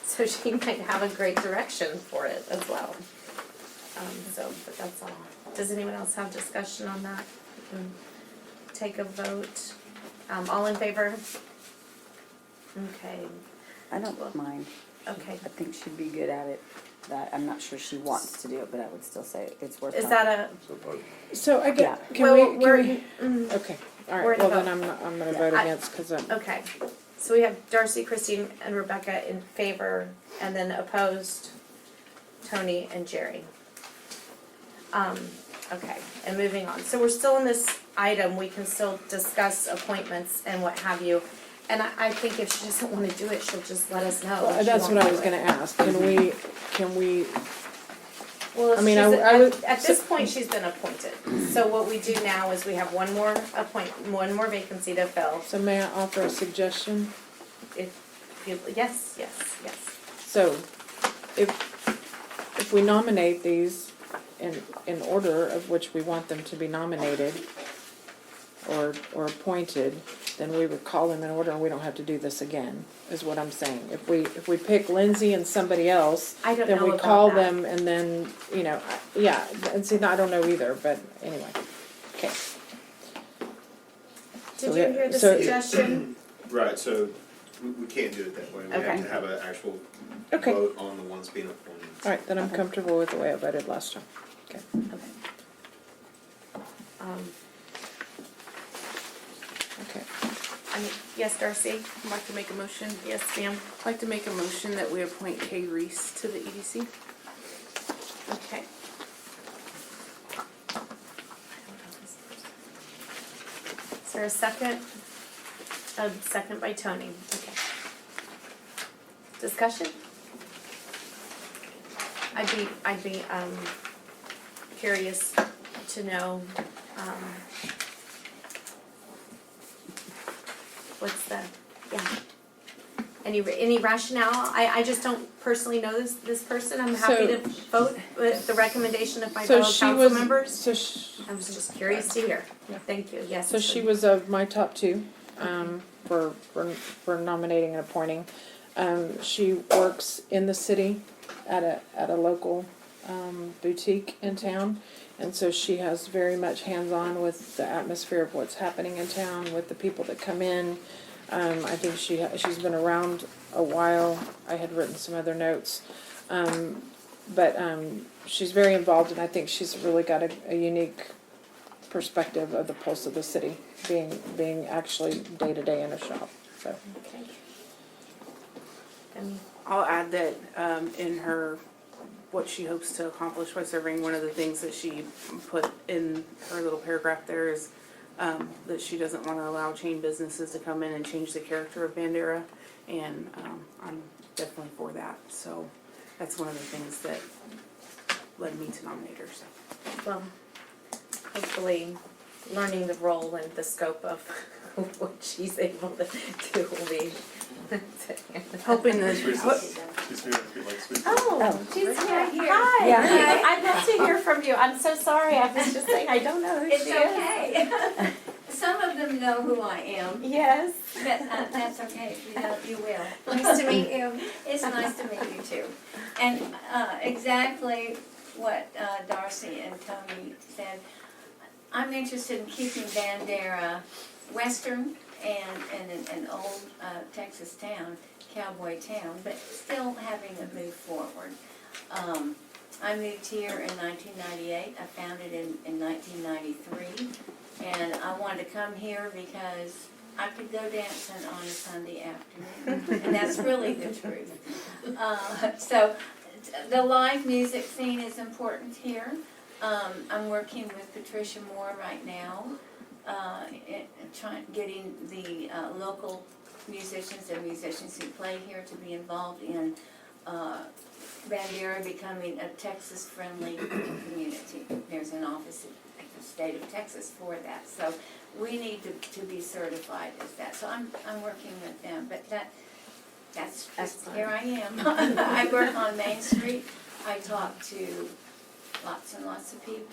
So she might have a great direction for it as well. But that's all. Does anyone else have discussion on that? We can take a vote. All in favor? Okay, I don't mind. okay. I think she'd be good at it. I'm not sure she wants to do it, but I would still say it's worth. Is that So vote. So I Yeah. get, can Well, we, we're- okay, all we're right, in well vote. then I'm gonna vote I- against, cause I'm, okay. So we have Darcy, Christine, and Rebecca in favor, and then opposed, Tony and Jerry. Okay, and moving on. So we're still in this item, we can still discuss appointments and what have you. And I think if she doesn't wanna do it, she'll just let us know. well, if she that's won't what I do was it. gonna ask, can we, Well, I mean, I would- at this point, she's been appointed. So what we do now is we have one more vacancy to fill. so may I offer a suggestion? Yes. So, if we nominate these in order of which we want them to be nominated or appointed, then we would call them in order and we don't have to do this again, is what I'm saying. If we pick Lindsay and somebody else, I don't then know we about call that. them and then, yeah, and see, I don't know either, but anyway, okay. Did So you we- hear the so- suggestion? Right, so we can't do it that way. We Okay. have to have an actual Okay. vote on the ones being appointed. All right, then I'm comfortable with the way I voted last time. Okay. Okay. Yes, Darcy? I'd like to make a motion. Yes, ma'am. I'd like to make a motion that we appoint Kay Reese to the EDC. Okay. Is there a second? A second by Tony, okay. Discussion? I'd be curious to know, what's the, yeah. Any rationale? I just don't personally know this person. I'm happy to vote with the recommendation of my So fellow she council was, members. so she, I was just curious to hear. Yeah. Thank you, yes. So she was of my top 2, for nominating and appointing. She works in the city at a local, boutique in town. And so she has very much hands-on with the atmosphere of what's happening in town, with the people that come in. I think she's been around a while. I had written some other notes. But she's very involved, and I think she's really got a unique perspective of the pulse of the city, being actually day-to-day in a shop, so. Okay. Demi? I'll add that in her, what she hopes to accomplish by serving, one of the things that she put in her little paragraph there is that she doesn't want to allow chain businesses to come in and change the character of Bandera, and I'm definitely for that. So that's one of the things that led me to nominate her. So. Well, hopefully, learning the role and the scope of what she's able to do will be. Hoping that She's here if you'd like to speak. Oh, she's here. Hi. Yeah. I'd love to hear from you. I'm so sorry. I was just saying I don't know who It's she is. okay. Some of them know who I am, Yes. but that's okay. If you don't, you will. Nice to meet you. It's nice to meet you too. And exactly what Darcy and Tony said, I'm interested in keeping Bandera Western and an old Texas town, cowboy town, but still having it move forward. I moved here in 1998. I found it in 1993. And I wanted to come here because I could go dancing on a Sunday afternoon. And that's really the truth. So the live music scene is important here. I'm working with Patricia Moore right now, getting the local musicians and musicians who play here to be involved in Bandera becoming a Texas-friendly community. There's an office in the state of Texas for that, so we need to be certified as that. So I'm working with them, but that's just, here I am. I work on Main Street. I talk to lots and lots of people,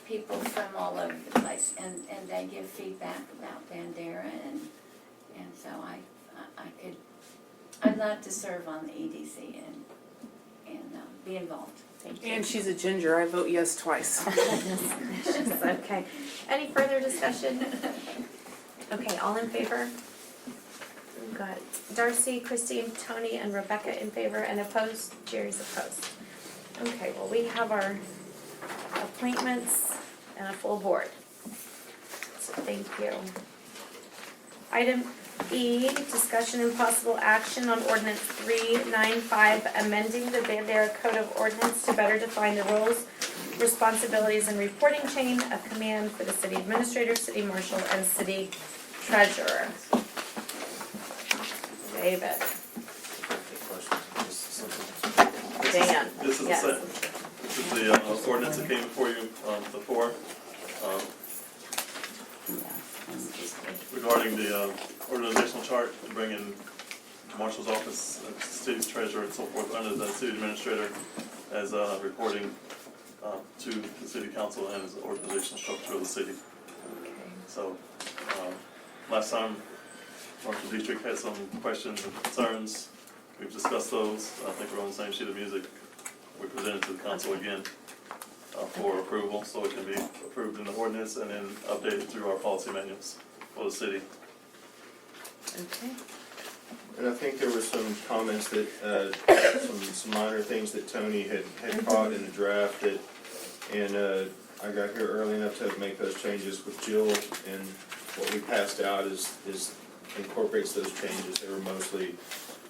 people from all over the place, and they give feedback about Bandera, and so I'd love to serve on the EDC and be involved. Thank you. And she's a ginger. I vote yes twice. Okay. Any further discussion? Okay, all in favor? We've got Darcy, Christine, Tony, and Rebecca in favor, and opposed? Jerry's opposed. Okay, well, we have our appointments and a full board. So thank you. Item E, discussion and possible action on ordinance 395, amending the Bandera Code of Ordinance to better define the roles, responsibilities, and reporting chain of command for the city administrator, city marshal, and city treasurer. David. Dan. This is Yes. this is the ordinance that came before you before regarding the organizational chart to bring in marshal's office, city treasurer, and so forth under the city administrator as reporting to the city council and as the organizational structure of the city. So last time Marshall Dietrich had some questions and concerns. We've discussed those. I think we're on the same sheet of music. We presented to the council again for approval, so it can be approved in the ordinance and then updated through our policy manuals for the city. Okay. And I think there were some comments that, some minor things that Tony had caught in the draft that, and I got here early enough to make those changes with Jill, and what we passed out is incorporates those changes. They were mostly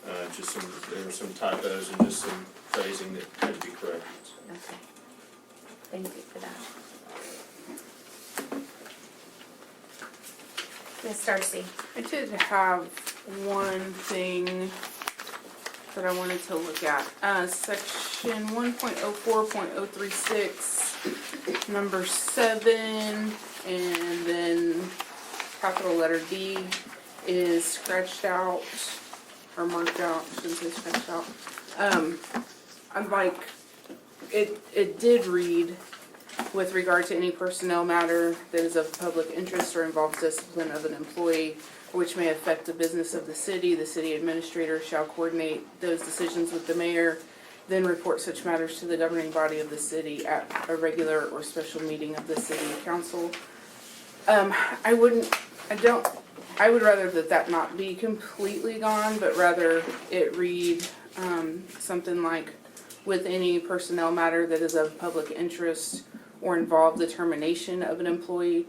there were some typos and just some phrasing that had to be corrected. Okay. Thank you for that. Ms. Darcy. I did have one thing that I wanted to look at. Section 1.04.036, number 7, and then capital letter D is scratched out, or marked out, shouldn't say scratched out. I'm like, it did read, with regard to any personnel matter that is of public interest or involves discipline of an employee, which may affect the business of the city administrator shall coordinate those decisions with the mayor then report such matters to the governing body of the city at a regular or special meeting of the city council. I would rather that not be completely gone, but rather it read, something like, with any personnel matter that is of public interest or involve the termination of an employee,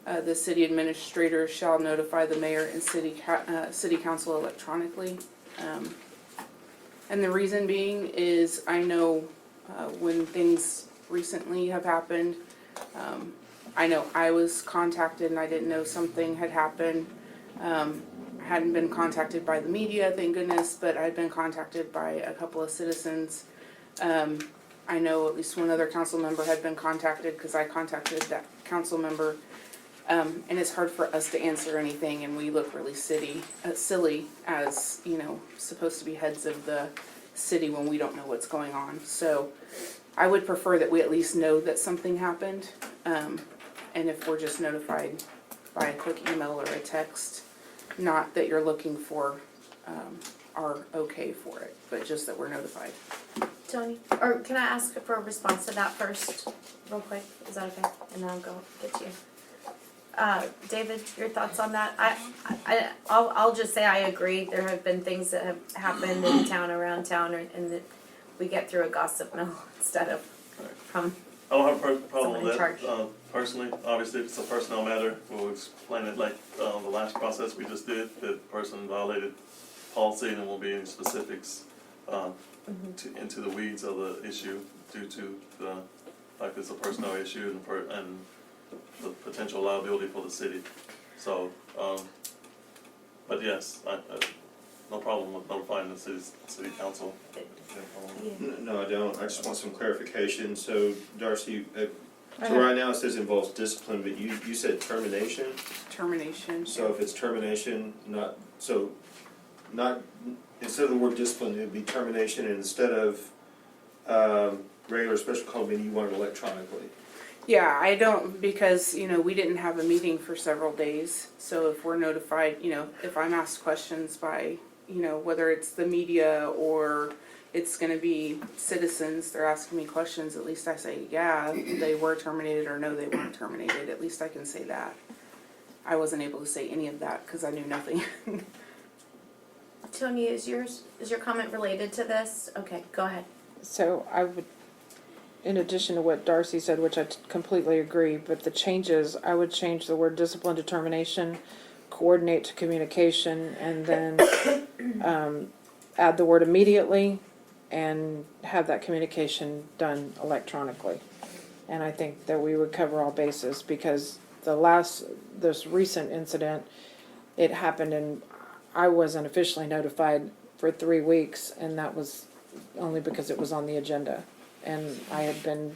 the city administrator shall notify the mayor and city council electronically. And the reason being is I know when things recently have happened, I know I was contacted and I didn't know something had happened. I hadn't been contacted by the media, thank goodness, but I'd been contacted by a couple of citizens. I know at least one other council member had been contacted because I contacted that council member. And it's hard for us to answer anything, and we look really silly as, you know, supposed to be heads of the city when we don't know what's going on. So I would prefer that we at least know that something happened, and if we're just notified by a quick email or a text, not that you're looking for our okay for it, but just that we're notified. Tony, or can I ask for a response to that first, real quick? Is that okay? And then I'll go get to you. David, your thoughts on that? I'll just say I agree. There have been things that have happened in town, around town, and that we get through a gossip mill instead of from. I don't have a problem Someone with in charge. that, personally. Obviously, if it's a personnel matter, we'll explain it like, the last process we just did. The person violated policy, and we'll be in specifics, into the weeds of the issue due to the, like it's a personnel issue and the potential liability for the city. So, but yes, no problem with notifying the city council. No, I don't. I just want some clarification. So Darcy, so right now it says involves discipline, but you said termination? Termination. So if it's termination, not, instead of the word discipline, it'd be termination, and instead of regular special call meeting, you want it electronically. Yeah, I don't, because, you know, we didn't have a meeting for several days, so if we're notified, you know, if I'm asked questions by, you know, whether it's the media or it's gonna be citizens, they're asking me questions, at least I say, yeah, they were terminated, or no, they weren't terminated, at least I can say that. I wasn't able to say any of that, because I knew nothing. Tony, is your comment related to this? Okay, go ahead. So I would, in addition to what Darcy said, which I completely agree, but the changes, I would change the word discipline to termination, coordinate to communication, and then add the word immediately and have that communication done electronically. And I think that we would cover all bases, because this recent incident, it happened and I wasn't officially notified for 3 weeks, and that was only because it was on the agenda. And I had been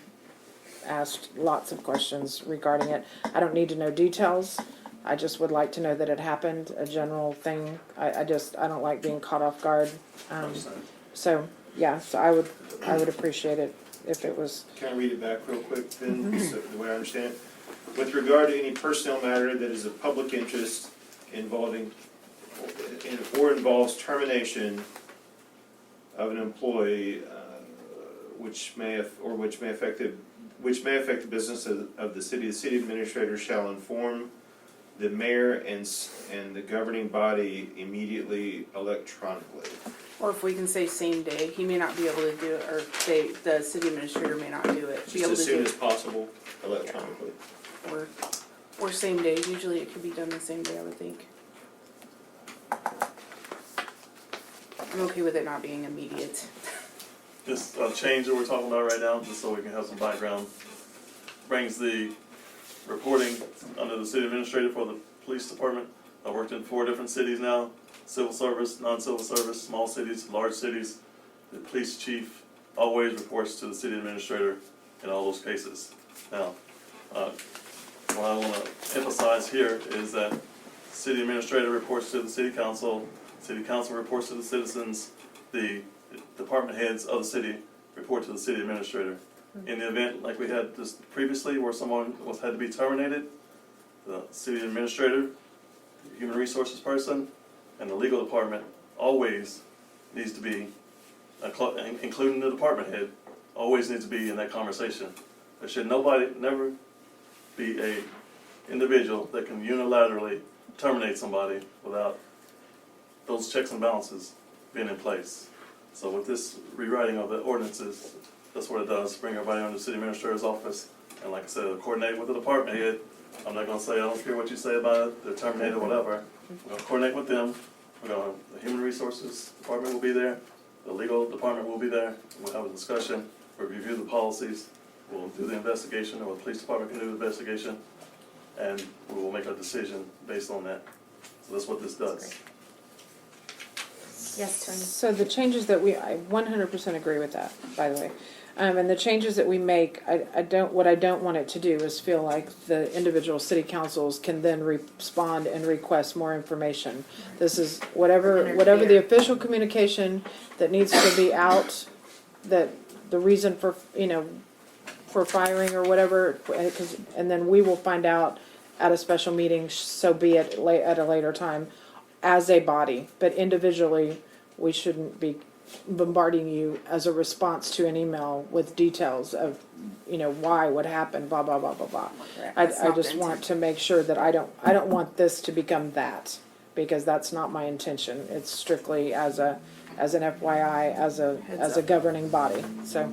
asked lots of questions regarding it. I don't need to know details. I just would like to know that it happened, a general thing. I don't like being caught off guard. So I would appreciate it if it was. Can I read it back real quick then, so the way I understand it? With regard to any personnel matter that is of public interest involving or involves termination of an employee, which may affect the business of the city administrator shall inform the mayor and the governing body immediately electronically. Or if we can say same day, he may not be able to do it, or the city administrator may not do it. Just as soon as possible, electronically. Or same day, usually it could be done the same day, I would think. I'm okay with it not being immediate. This change that we're talking about right now, just so we can have some background, brings the reporting under the city administrator for the police department. I worked in 4 different cities now, civil service, non-civil service, small cities, large cities. The police chief always reports to the city administrator in all those cases. Now, what I want to emphasize here is that city administrator reports to the city council reports to the citizens, the department heads of the city report to the city administrator. In the event, like we had this previously, where someone had to be terminated, the city administrator, the human resources person, and the legal department always needs to be including the department head, always needs to be in that conversation. There should never be a individual that can unilaterally terminate somebody without those checks and balances being in place. So with this rewriting of the ordinances, that's what it does, bring everybody under the city administrator's office. And like I said, coordinate with the department head. I'm not gonna say, I don't care what you say about it, they're terminated or whatever. We're gonna coordinate with them. The human resources department will be there, the legal department will be there. We'll have a discussion, we'll review the policies, we'll do the investigation, or the police department can do the investigation, and we will make a decision based on that. So that's what this does. Yes, Tony. So the changes that I 100% agree with that, by the way. And the changes that we make, what I don't want it to do is feel like the individual city councils can then respond and request more information. This is whatever the official communication that needs to be out, that the reason for, for firing or whatever, and then we will find out at a special meeting, so be it at a later time, as a body. But individually, we shouldn't be bombarding you as a response to an email with details of, why, what happened, blah, blah, blah, blah, blah. I just want to make sure that I don't want this to become that, because that's not my intention. It's strictly as an FYI, as a governing body. So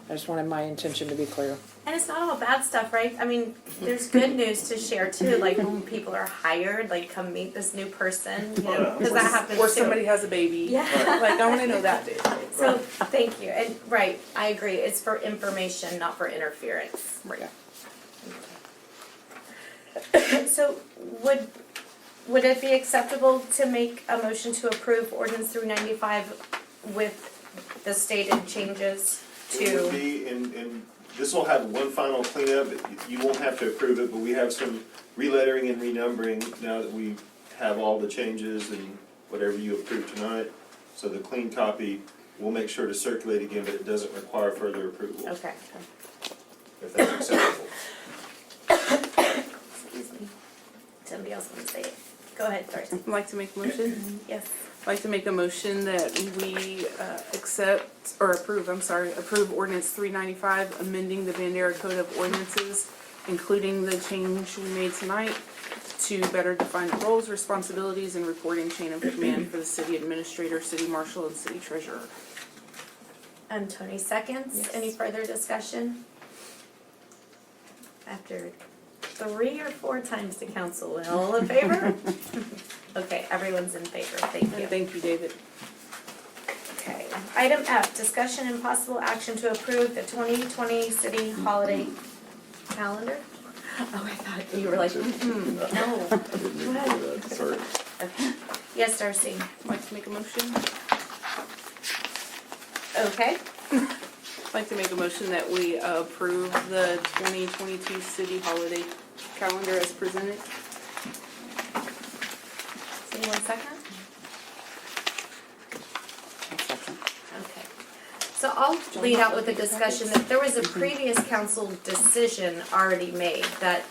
I just wanted my intention to be clear. And it's not all bad stuff, right? I mean, there's good news to share too, like when people are hired, like come meet this new person, because that happens too. Or somebody has a baby. Yeah. Like, I wanna know that too. So, thank you, and, right, I agree, it's for information, not for interference. Right. So, would it be acceptable to make a motion to approve ordinance 395 with the stated changes It would to? be, and this will have one final cleanup. You won't have to approve it, but we have some relettering and renumbering now that we have all the changes and whatever you approve tonight. So the clean copy, we'll make sure to circulate again, but it doesn't require further approval, Okay. if that's acceptable. Excuse me. Somebody else wants to say it. Go ahead, Darcy. I'd like to make a motion. Yes. I'd like to make a motion that we approve ordinance 395, amending the Bandera Code of Ordinances, including the change we made tonight to better define the roles, responsibilities, and reporting chain of command for the city administrator, city marshal, and city treasurer. And Tony seconds. Yes. Any further discussion? After 3 or 4 times to council, all in favor? Okay, everyone's in favor, thank you. Thank you, David. Okay, item F, discussion and possible action to approve the 2020 city holiday calendar? Oh, I thought you were like, no. Go ahead. Sorry. Okay. Yes, Darcy. I'd like to make a motion. Okay, I'd like to make a motion that we approve the 2022 city holiday calendar as presented. anyone second? Okay. So I'll lead out with a discussion that there was a previous council decision already made that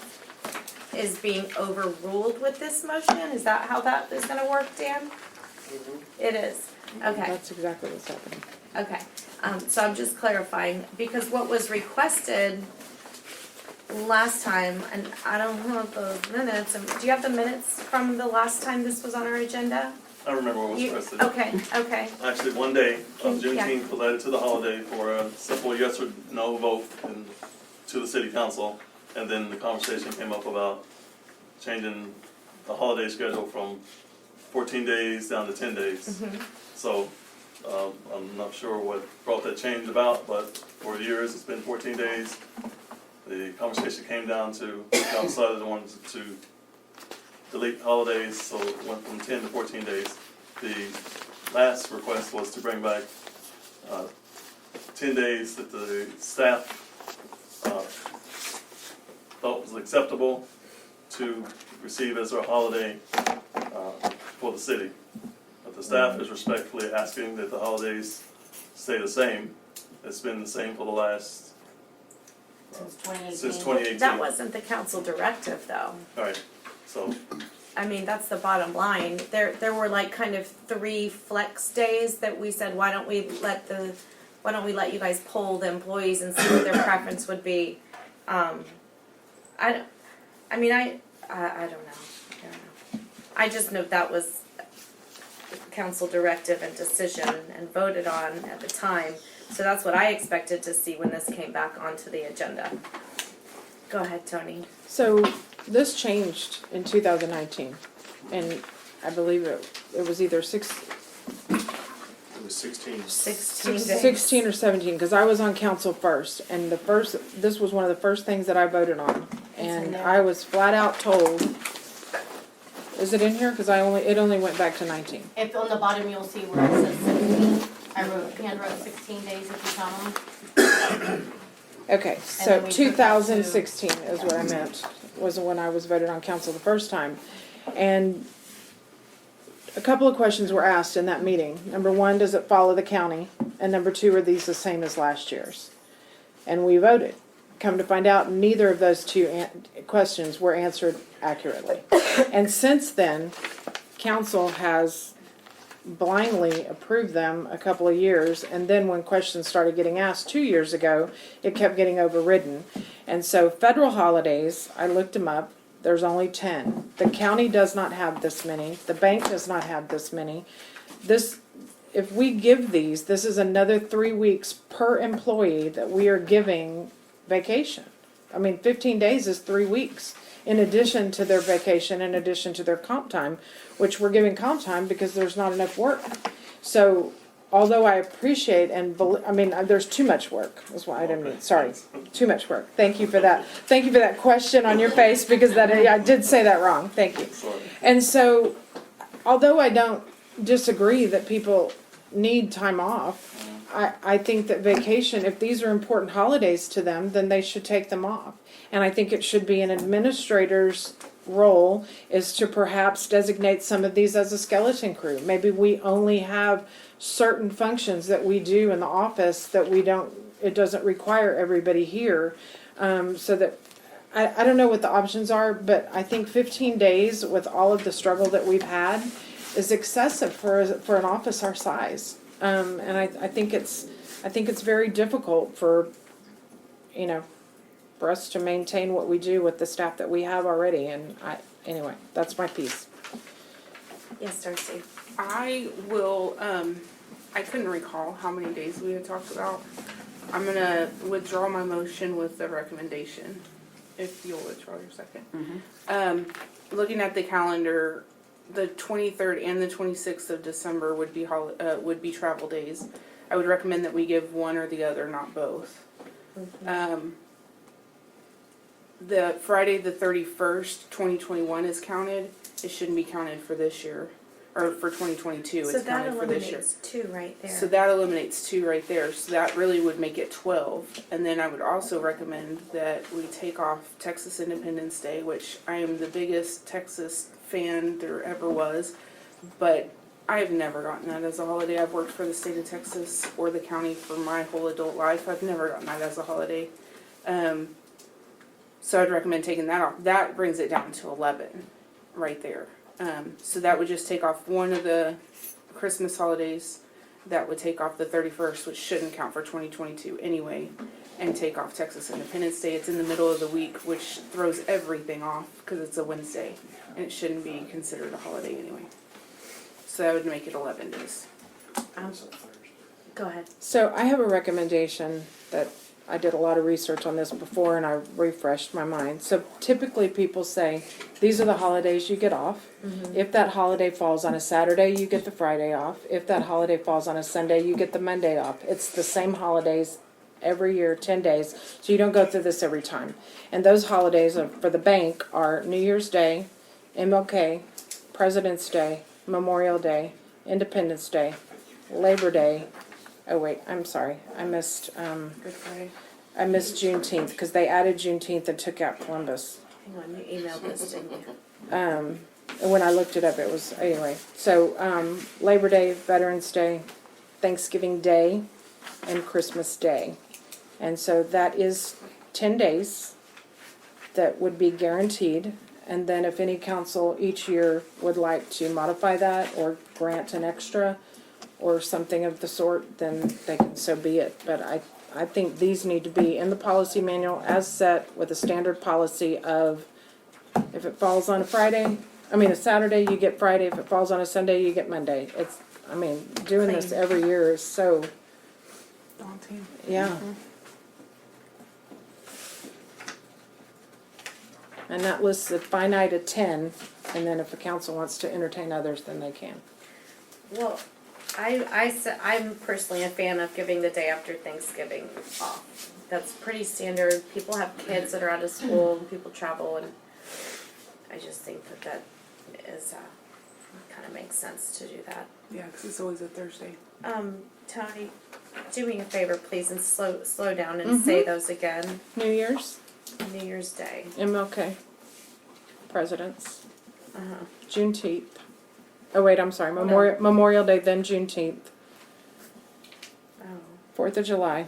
is being overruled with this motion. Is that how that is gonna work, Dan? It is, okay. That's exactly what's happening. Okay, so I'm just clarifying, because what was requested last time, and I don't have the minutes, do you have the minutes from the last time this was on our agenda? I remember what was You- requested. Okay, Actually, one day, Yeah. Juneteenth related to the holiday for a simple yes or no vote to the city council. And then the conversation came up about changing the holiday schedule from 14 days down to 10 days. So, I'm not sure what brought that change about, but for years, it's been 14 days. The conversation came down to, y'all decided wanted to delete holidays, so it went from 10 to 14 days. The last request was to bring back 10 days that the staff thought was acceptable to receive as their holiday for the city. But the staff is respectfully asking that the holidays stay the same. It's been the same for the last, Since 2018. since 2018. that wasn't the council directive though. Alright, so I mean, that's the bottom line. There were like kind of 3 flex days that we said, why don't we let you guys poll the employees and see what their preference would be. I don't know. I don't know. I just know that was council directive and decision and voted on at the time. So that's what I expected to see when this came back onto the agenda. Go ahead, Tony. So this changed in 2019, and I believe it was either It was 16. 16 days. 16 or 17, because I was on council first, and this was one of the first things that I voted on, and there. I was flat out told, is it in here? Because it only went back to 19. If on the bottom you'll see where it says 16, hand wrote 16 days if you count them. Okay, then so we took that to- 2016 is what I meant, was when I was voted on council the first time. And a couple of questions were asked in that meeting. Number 1, does it follow the county? And number 2, are these the same as last year's? And we voted. Come to find out, neither of those 2 questions were answered accurately. And since then, council has blindly approved them a couple of years, and then when questions started getting asked 2 years ago, it kept getting overridden. And so federal holidays, I looked them up, there's only 10. The county does not have this many, the bank does not have this many. If we give these, this is another 3 weeks per employee that we are giving vacation. I mean, 15 days is 3 weeks, in addition to their vacation, in addition to their comp time, which we're giving comp time because there's not enough work. So, although I appreciate there's too much work, is what I didn't mean, sorry, too much work. Thank you for that. Thank you for that question on your face, because I did say that wrong, thank you. And so, although I don't disagree that people need time off, I think that vacation, if these are important holidays to them, then they should take them off. And I think it should be an administrator's role is to perhaps designate some of these as a skeleton crew. Maybe we only have certain functions that we do in the office that it doesn't require everybody here. So that, I don't know what the options are, but I think 15 days with all of the struggle that we've had is excessive for an office our size. And I think it's very difficult for us to maintain what we do with the staff that we have already. And anyway, that's my piece. Yes, Darcy. I will, I couldn't recall how many days we had talked about. I'm gonna withdraw my motion with the recommendation, if you'll withdraw your second. Looking at the calendar, the 23rd and the 26th of December would be travel days. I would recommend that we give one or the other, not both. The Friday the 31st, 2021 is counted. It shouldn't be counted for this year, or for 2022, So it's that counted for this year. eliminates 2 right there. So that eliminates 2 right there, so that really would make it 12. And then I would also recommend that we take off Texas Independence Day, which I am the biggest Texas fan there ever was, but I have never gotten that as a holiday. I've worked for the state of Texas or the county for my whole adult life. I've never gotten that as a holiday. So I'd recommend taking that off. That brings it down to 11 right there. So that would just take off one of the Christmas holidays. That would take off the 31st, which shouldn't count for 2022 anyway, and take off Texas Independence Day. It's in the middle of the week, which throws everything off because it's a Wednesday, and it shouldn't be considered a holiday anyway. So that would make it 11 days. Go ahead. So I have a recommendation that I did a lot of research on this before and I refreshed my mind. So typically people say, these are the holidays you get off. If that holiday falls on a Saturday, you get the Friday off. If that holiday falls on a Sunday, you get the Monday off. It's the same holidays every year, 10 days. So you don't go through this every time. And those holidays for the bank are New Year's Day, MLK, President's Day, Memorial Day, Independence Day, Labor Day. Oh wait, I'm sorry. I missed Good Friday. I missed Juneteenth because they added Juneteenth and took out Columbus. Hang on, you emailed this, didn't you? And when I looked it up, it was anyway. So Labor Day, Veterans Day, Thanksgiving Day, and Christmas Day, and so that is 10 days that would be guaranteed. and then if any council each year would like to modify that or grant an extra or something of the sort, then they can so be it. But I think these need to be in the policy manual as set with a standard policy of if it falls on a Saturday, you get Friday. If it falls on a Sunday, you get Monday. Doing this every year is so, Daunting. yeah. And that lists a finite of 10, and then if the council wants to entertain others, then they can. Well, I'm personally a fan of giving the day after Thanksgiving off. That's pretty standard. People have kids that are out of school, and people travel, and I just think that is, kind of makes sense to do that. Yeah, because it's always a Thursday. Tony, do me a favor, please, and slow down and say those again. New Year's, New Year's Day. MLK, Presidents, Uh-huh. Juneteenth. Oh wait, I'm sorry, No. Memorial Day, then Juneteenth, Oh. 4th of July,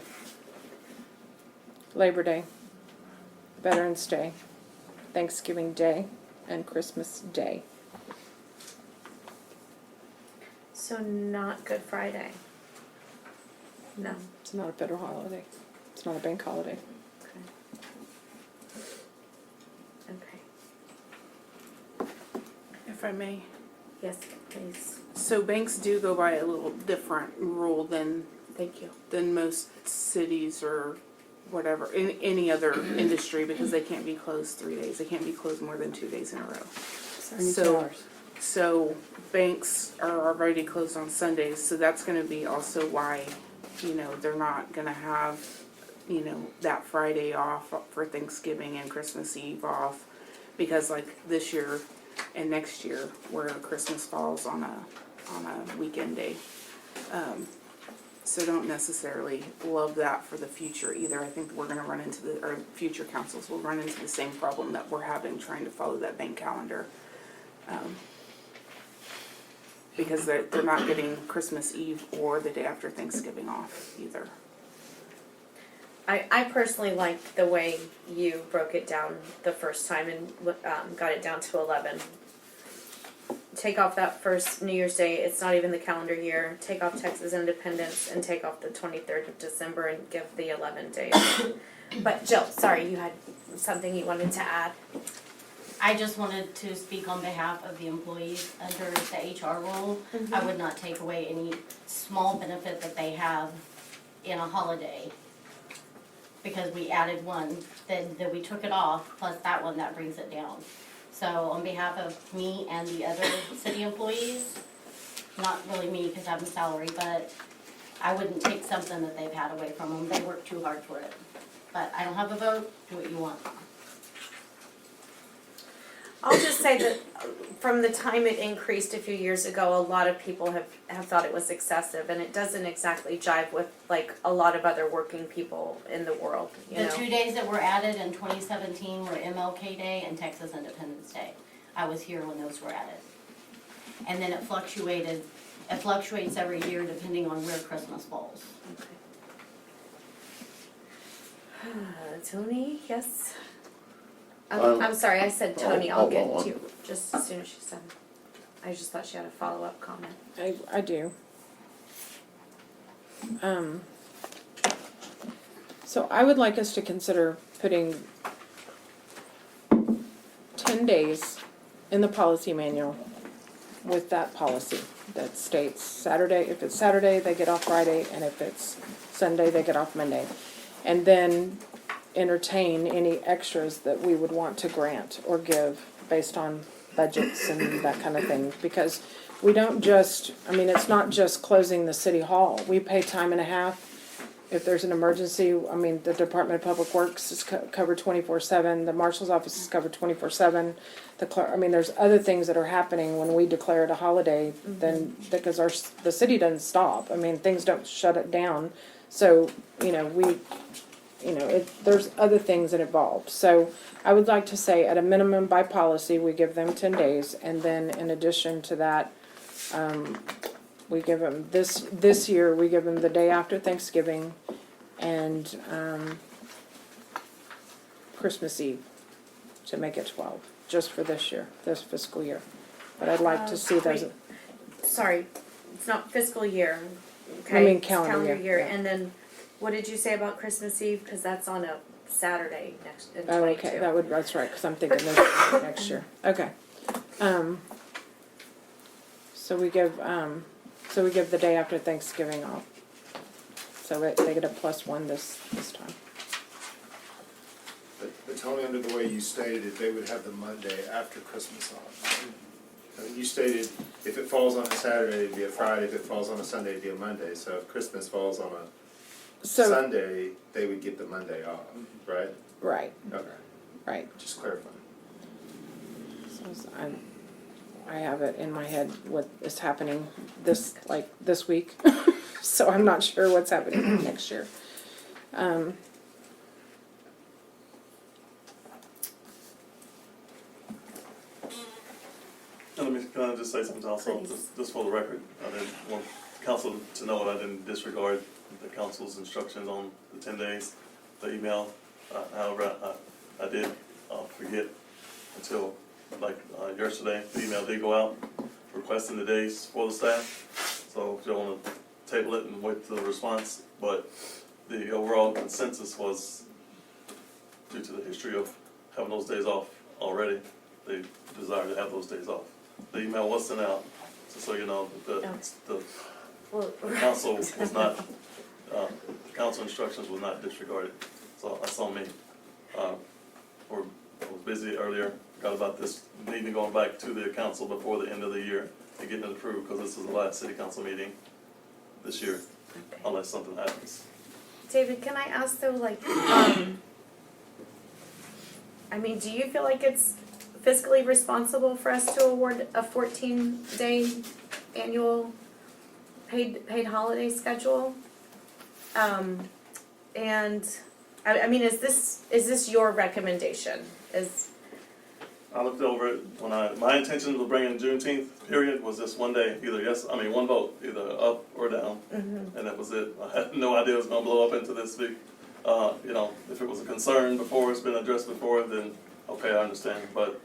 Labor Day, Veterans Day, Thanksgiving Day, and Christmas Day. So not Good Friday? No. It's not a federal holiday. It's not a bank holiday. Okay. If I may. Yes, please. So banks do go by a little different rule than Thank you. most cities or whatever, in any other industry, because they can't be closed 3 days. They can't be closed more than 2 days in a row. So banks are already closed on Sundays, so that's gonna be also why, they're not gonna have, that Friday off for Thanksgiving and Christmas Eve off. Because like this year and next year, where Christmas falls on a weekend day. So don't necessarily love that for the future either. I think we're gonna run into or future councils will run into the same problem that we're having trying to follow that bank calendar. Because they're not getting Christmas Eve or the day after Thanksgiving off either. I personally like the way you broke it down the first time and got it down to 11. Take off that first New Year's Day, it's not even the calendar year. Take off Texas Independence and take off the 23rd of December and give the 11 days. But Jill, sorry, you had something you wanted to add? I just wanted to speak on behalf of the employees under the HR rule. I would not take away any small benefit that they have in a holiday. Because we added one, then we took it off, plus that one, that brings it down. So on behalf of me and the other city employees, not really me because I'm salary, but I wouldn't take something that they've had away from them. They worked too hard for it. But I don't have a vote, do what you want. I'll just say that from the time it increased a few years ago, a lot of people have thought it was excessive, and it doesn't exactly jive with like a lot of other working people in the world, you The know. 2 days that were added in 2017 were MLK Day and Texas Independence Day. I was here when those were added. And then it fluctuated, it fluctuates every year depending on where Christmas falls. Tony, yes? Um, I'm sorry, I said Tony, I'll hold get on. to you just as soon as she said. I just thought she had a follow-up comment. I do. So I would like us to consider putting 10 days in the policy manual with that policy that states Saturday, if it's Saturday, they get off Friday, and if it's Sunday, they get off Monday. And then entertain any extras that we would want to grant or give based on budgets and that kind of thing. Because we don't just, it's not just closing the city hall. We pay time and a half. If there's an emergency, the Department of Public Works is covered 24/7. The Marshal's office is covered 24/7. There's other things that are happening when we declare it a holiday. Then because the city doesn't stop. Things don't shut it down. So there's other things involved. So I would like to say at a minimum by policy, we give them 10 days. And then in addition to that, we give them, this year, we give them the day after to make it 12, just for this year, this fiscal year. But I'd like to see those, wait. Sorry, it's not fiscal year, okay? I mean It's calendar year, yeah. And then, what did you say about Christmas Eve? Cause that's on a Saturday in oh, 22. okay, that's right, because I'm thinking this is next year, okay. So we give the day after Thanksgiving off. So they get a +1 this time. But Tony, under the way you stated it, they would have the Monday after Christmas off. I mean, you stated if it falls on a Saturday, it'd be a Friday, if it falls on a Sunday, it'd be a Monday. So if Christmas falls on a Sunday, they would get the Monday off, right? Right, Okay, right. just clarifying. So I have it in my head what is happening this week, so I'm not sure what's happening next year. Can I just say something also, just for the record? I didn't want council to know that I didn't disregard the council's instructions on the 10 days, the email. However, I did forget until yesterday, the email did go out requesting the days for the staff. So if you want to table it and wait for the response, but the overall consensus was due to the history of having those days off already, they desire to have those days off. The email was sent out, so you know, the council was not, the council instructions was not disregarded. So that's on me. I was busy earlier, forgot about this meeting going back to the council before the end of the year and getting it approved, because this is the last city council meeting this year, unless something happens. David, can I ask though, I mean, do you feel like it's fiscally responsible for us to award a 14-day annual paid holiday schedule? And I mean, is this your recommendation? I looked over it my intention of bringing Juneteenth period was just one day, one vote, either up or down, and that was it. I had no idea it was gonna blow up into this week. If it was a concern before, it's been addressed before, then okay, I understand. But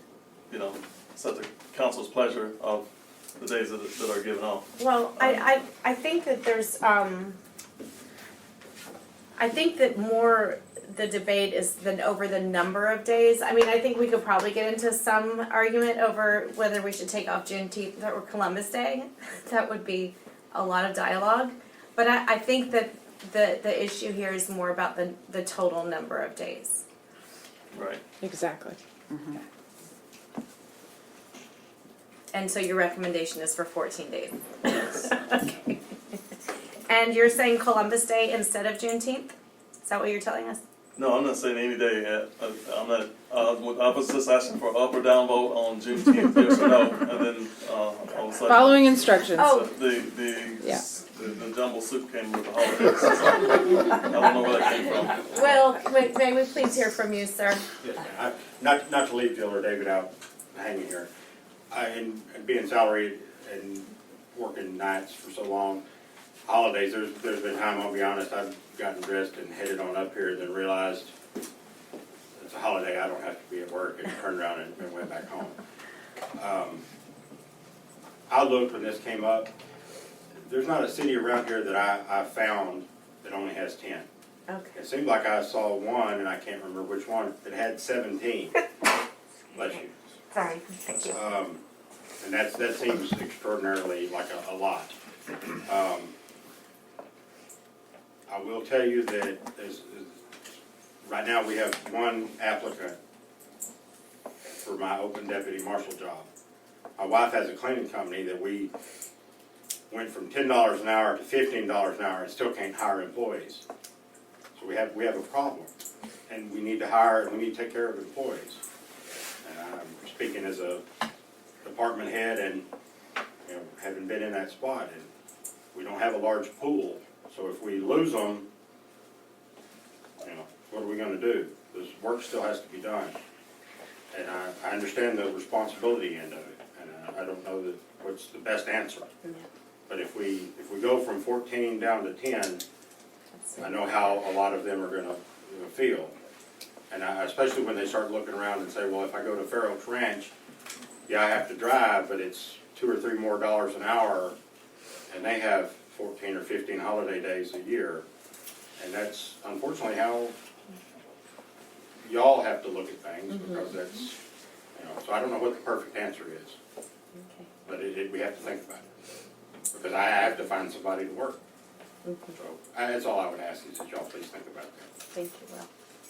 it's at the council's pleasure of the days that are given off. Well, I think that there's I think that more the debate is than over the number of days. I mean, I think we could probably get into some argument over whether we should take off Juneteenth or Columbus Day. That would be a lot of dialogue. But I think that the issue here is more about the total number of days. Right. Exactly. Mm-hmm. And so your recommendation is for 14 days. Yes. Okay. And you're saying Columbus Day instead of Juneteenth? Is that what you're telling us? No, I'm not saying any day yet. I'm not. I was just asking for up or down vote on Juneteenth, yes or no, and then all of a sudden, Following instructions. Oh. the jumble soup came with the holidays. So I don't know where that came from. Well, may we please hear from you, sir? Yes, ma'am. Not to leave Jill or David out hanging here. And being salaried and working nights for so long, holidays, there's been time, I'll be honest, I've gotten dressed and headed on up here and then realized it's a holiday, I don't have to be at work, and turned around and went back home. I looked when this came up, there's not a city around here that I found that only has 10. Okay. It seemed like I saw one, and I can't remember which one, that had 17. Bless you. Sorry, thank you. And that seems extraordinarily like a lot. I will tell you that right now we have one applicant for my open deputy marshal job. My wife has a cleaning company that we went from $10 an hour to $15 an hour and still can't hire employees. So we have a problem, and we need to hire and we need to take care of employees. And I'm speaking as a department head and having been in that spot, and we don't have a large pool. So if we lose them, what are we going to do? This work still has to be done. And I understand the responsibility end of it, and I don't know what's the best answer. Yeah. But if we go from 14 down to 10, I know how a lot of them are going to feel. And especially when they start looking around and say, well, if I go to Fair Oaks Ranch, yeah, I have to drive, but it's $2 or $3 more an hour, and they have 14 or 15 holiday days a year. And that's unfortunately how y'all have to look at things, because that's, you know, so I don't know what the perfect answer is. But we have to think about it, because I have to find somebody to work. So that's all I would ask, is that y'all please think about that. Thank you, Will.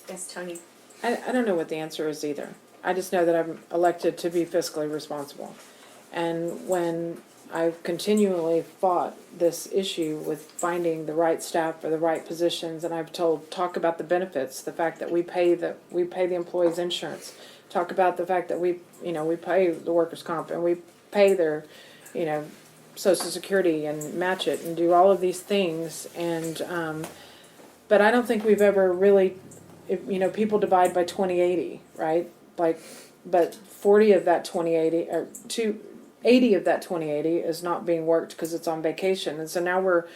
Yes, Tony? I don't know what the answer is either. I just know that I'm elected to be fiscally responsible. And when I've continually fought this issue with finding the right staff for the right positions, and I've talk about the benefits, the fact that we pay the employees' insurance, talk about the fact that we pay the workers' comp, and we pay their, Social Security and match it and do all of these things, and but I don't think we've ever really, people divide by 20/80, right? Like, but 40 of that 20/80 or 80 of that 20/80 is not being worked because it's on vacation, and so now we're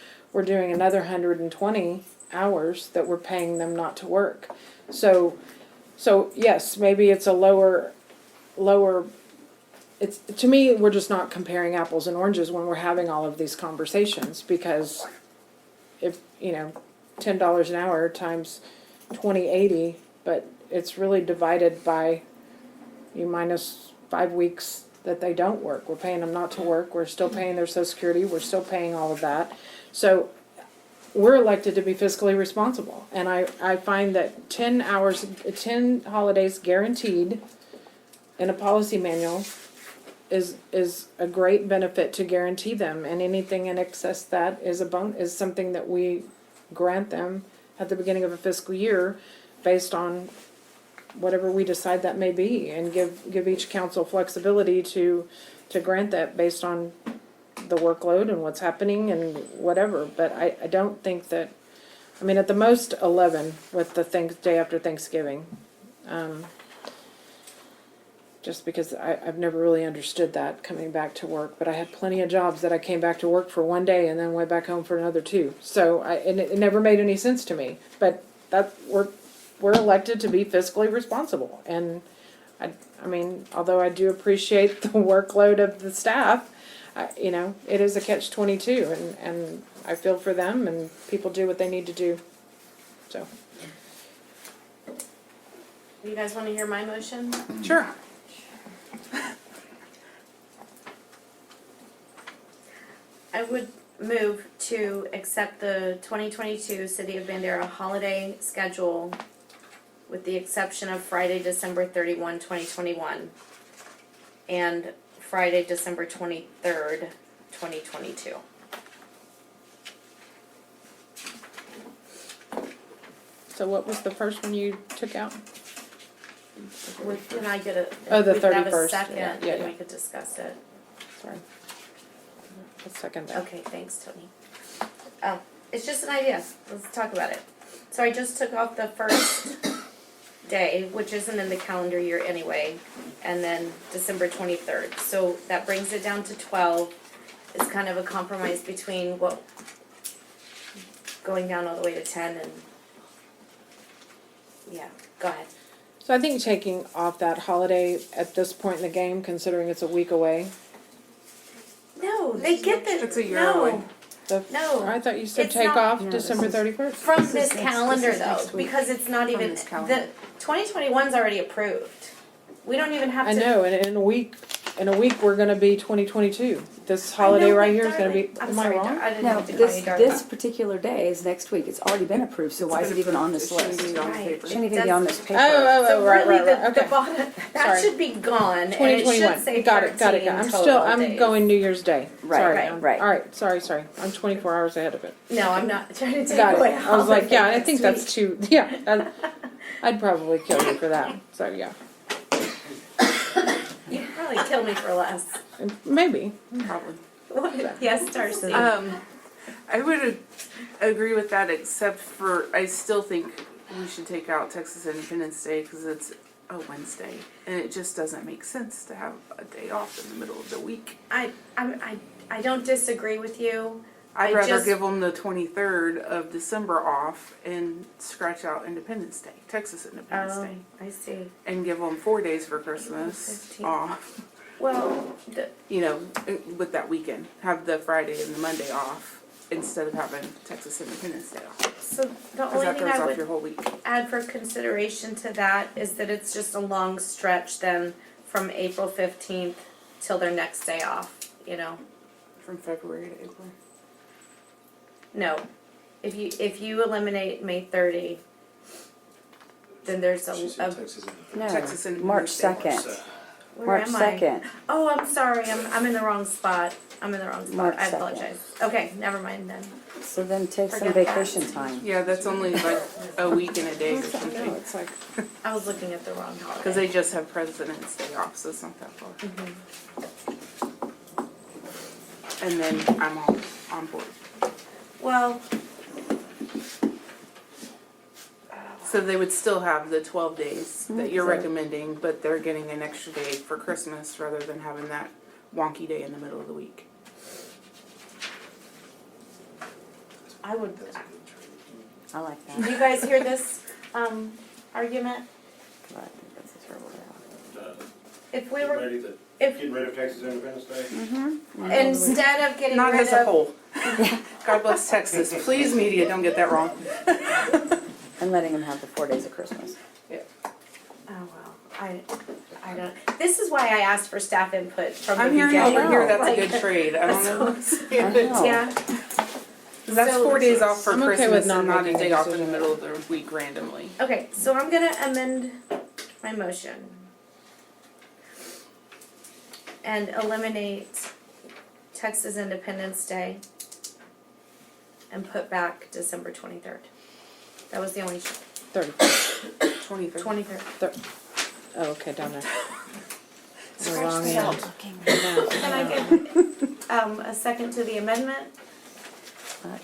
doing another 120 hours that we're paying them not to work. So yes, maybe it's a lower. It's, to me, we're just not comparing apples and oranges when we're having all of these conversations, because if, $10 an hour times 20/80, but it's really divided by you minus 5 weeks that they don't work. We're paying them not to work. We're still paying their Social Security. We're still paying all of that. So we're elected to be fiscally responsible. And I find that 10 holidays guaranteed in a policy manual is a great benefit to guarantee them, and anything in excess that is something that we grant them at the beginning of a fiscal year based on whatever we decide that may be, and give each council flexibility to grant that based on the workload and what's happening and whatever. But I don't think that, at the most 11 with the day after Thanksgiving. Just because I've never really understood that coming back to work, but I had plenty of jobs that I came back to work for one day and then went back home for another 2. So it never made any sense to me. But we're elected to be fiscally responsible, and although I do appreciate the workload of the staff, it is a catch-22, and I feel for them, and people do what they need to do. So. You guys want to hear my motion? Sure. I would move to accept the 2022 City of Bandera holiday schedule with the exception of Friday, December 31, 2021, and Friday, December 23rd, 2022. So what was the first one you took out? Can I get a, Oh, the if we could have a 31st. second, Yeah, then yeah. we could discuss it. Sorry. Let's second that. Okay, thanks, Tony. It's just an idea, let's talk about it. So I just took off the first day, which isn't in the calendar year anyway, and then December 23rd. So that brings it down to 12. It's kind of a compromise between going down all the way to 10 and, yeah, go ahead. So I think taking off that holiday at this point in the game, considering it's a week away. No, they get the, It's a year no, away. no. I thought you said It's take not- off No, December this is- 31st. From This this is calendar next though, week. because it's not From even, this calendar. the 2021's already approved. We don't even have to. I know, and in a week we're gonna be 2022. This holiday right here is gonna be, I'm am I sorry, wrong? I didn't No, have to call you darling. this particular day is next week. It's already been approved, so why is it even on this Shouldn't list? be on the Right. paper. Shouldn't even be on this paper. So right, really, right. the Okay. bottom, that Sorry. should be gone, and it 2021. should say Got it. 13 I'm days. going New Year's Day. Right, Sorry. right. All right, sorry. I'm 24 hours ahead of it. No, I'm not trying to take Got away it. I was like, holiday yeah, I next think week. that's too, yeah. I'd probably kill you for that. So, yeah. You'd probably kill me for less. Maybe. Probably. Yes, Darcy. I would agree with that, except for I still think we should take out Texas Independence Day because it's a Wednesday, and it just doesn't make sense to have a day off in the middle of the week. I don't disagree with you, I'd I rather just- give them the 23rd of December off and scratch out Independence Day, Texas Independence Day, I see. and give them 4 days for Christmas 15th. off. Well, You know, with that weekend, have the Friday and the Monday off instead of having Texas Independence Day off. so the Because only that thing throws I off would your whole week. add for consideration to that is that it's just a long stretch then from April 15th till their next day off, you know? From February to April. No, if you eliminate May 30, then there's She a said Texas Independence. No, Texas Independence March Day. 2nd. where March am I? 2nd. Oh, I'm sorry, I'm in the wrong spot. I'm in the wrong spot. March I 2nd. apologize. Okay, never mind then. So then take some Forget that. vacation time. Yeah, that's only like a week and a day or No, something. it's like, I was looking at the wrong holiday. Because they just have President's Day off, so it's not that far. And then I'm all on board. Well, So they would still have the 12 days that you're So- recommending, but they're getting an extra day for Christmas rather than having that wonky day in the middle of the week. I would, I like that. do you guys hear this, argument? But I think that's a terrible day. If we were, Getting rid of Texas Independence Day? instead of getting Not rid as a of, whole. God bless Texas. Please, media, don't get that wrong. And letting them have the 4 days of Christmas. oh well, I don't, this is why I asked for staff input from the I'm hearing beginning. over here that's a Like, good trade. I don't know. I know. Yeah, That's So- 4 days off for I'm okay Christmas with not and not a making a day off in the decision. middle of the week randomly. okay, so I'm gonna amend my motion. And eliminate Texas Independence Day. And put back December 23rd. That was the only, 30. 23rd. 23rd. Oh, okay, down there. The Scratch wrong the end. out. No, Can I no. get, a second to the amendment?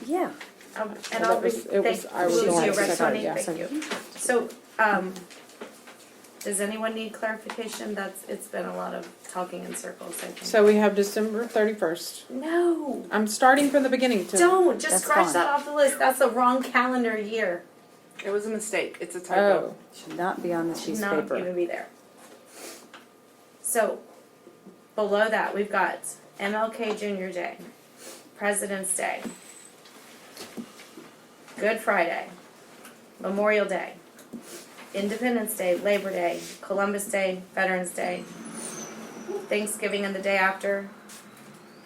Yeah. And Well, I'll, that was- it was- I was lose going you, to right, second, Tony? yeah, Thank you. So, does anyone need clarification? It's been a lot of talking in circles, I think. So we have December 31st. No, I'm starting from the beginning to. don't, just That's scratch fine. that off the list. That's the wrong calendar year. It was a mistake. It's a typo. Oh, Should not be on the Should sheet not of paper. even be there. So, below that, we've got MLK Junior Day, President's Day, Good Friday, Memorial Day, Independence Day, Labor Day, Columbus Day, Veterans Day, Thanksgiving and the day after,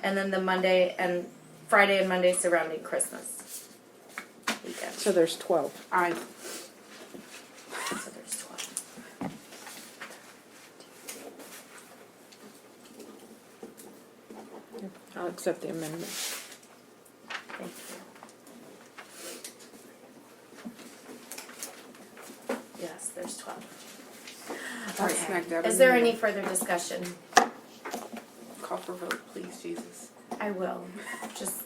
and then the Monday and Friday and Monday surrounding Christmas weekend. so there's 12. I So there's 12. I'll accept the amendment. Thank you. Yes, there's 12. Alright, smack dab Is in there the any middle. further discussion? Call for vote, please, Jesus. I will. Just,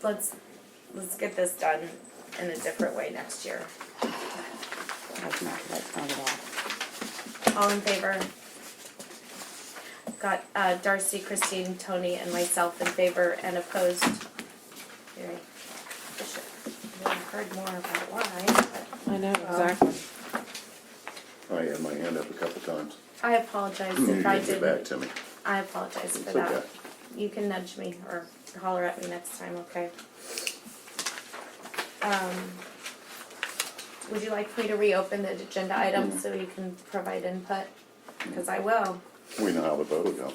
let's get this done in a different way next year. That's not at all. All in favor? Got Darcy, Christine, Tony, and myself in favor, and opposed. Very. I should have heard more about why. I know, exactly. I had my hand up a couple times. I apologize You if I didn't get back didn't. to me. I apologize for It's that. okay. You can nudge me or holler at me next time, okay? Would you like me to reopen the agenda items so you can provide input? Because I will. We know how the vote will go,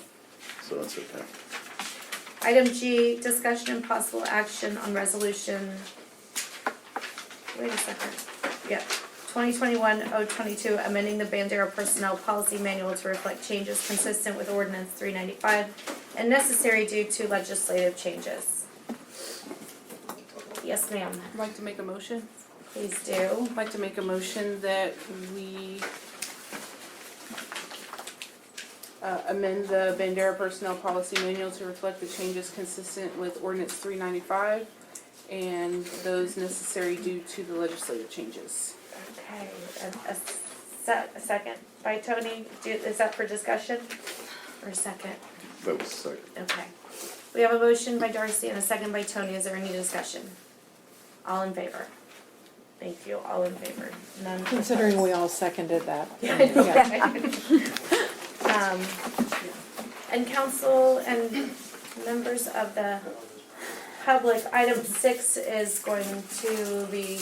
so it's okay. Item G, discussion and possible action on resolution. Wait a second. Yep. 2021-022, amending the Bandera Personnel Policy Manual to reflect changes consistent with Ordinance 395 and necessary due to legislative changes. Yes, ma'am. I'd like to make a motion. Please do. I'd like to make a motion that we amend the Bandera Personnel Policy Manual to reflect the changes consistent with Ordinance 395 and those necessary due to the legislative changes. Okay, a second by Tony. Is that for discussion? Or second? That was second. Okay. We have a motion by Darcy and a second by Tony. Is there any discussion? All in favor? Thank you, all in favor. None Considering we opposed. all seconded that. Yeah, I know, right? And council and members of the public, item 6 is going to be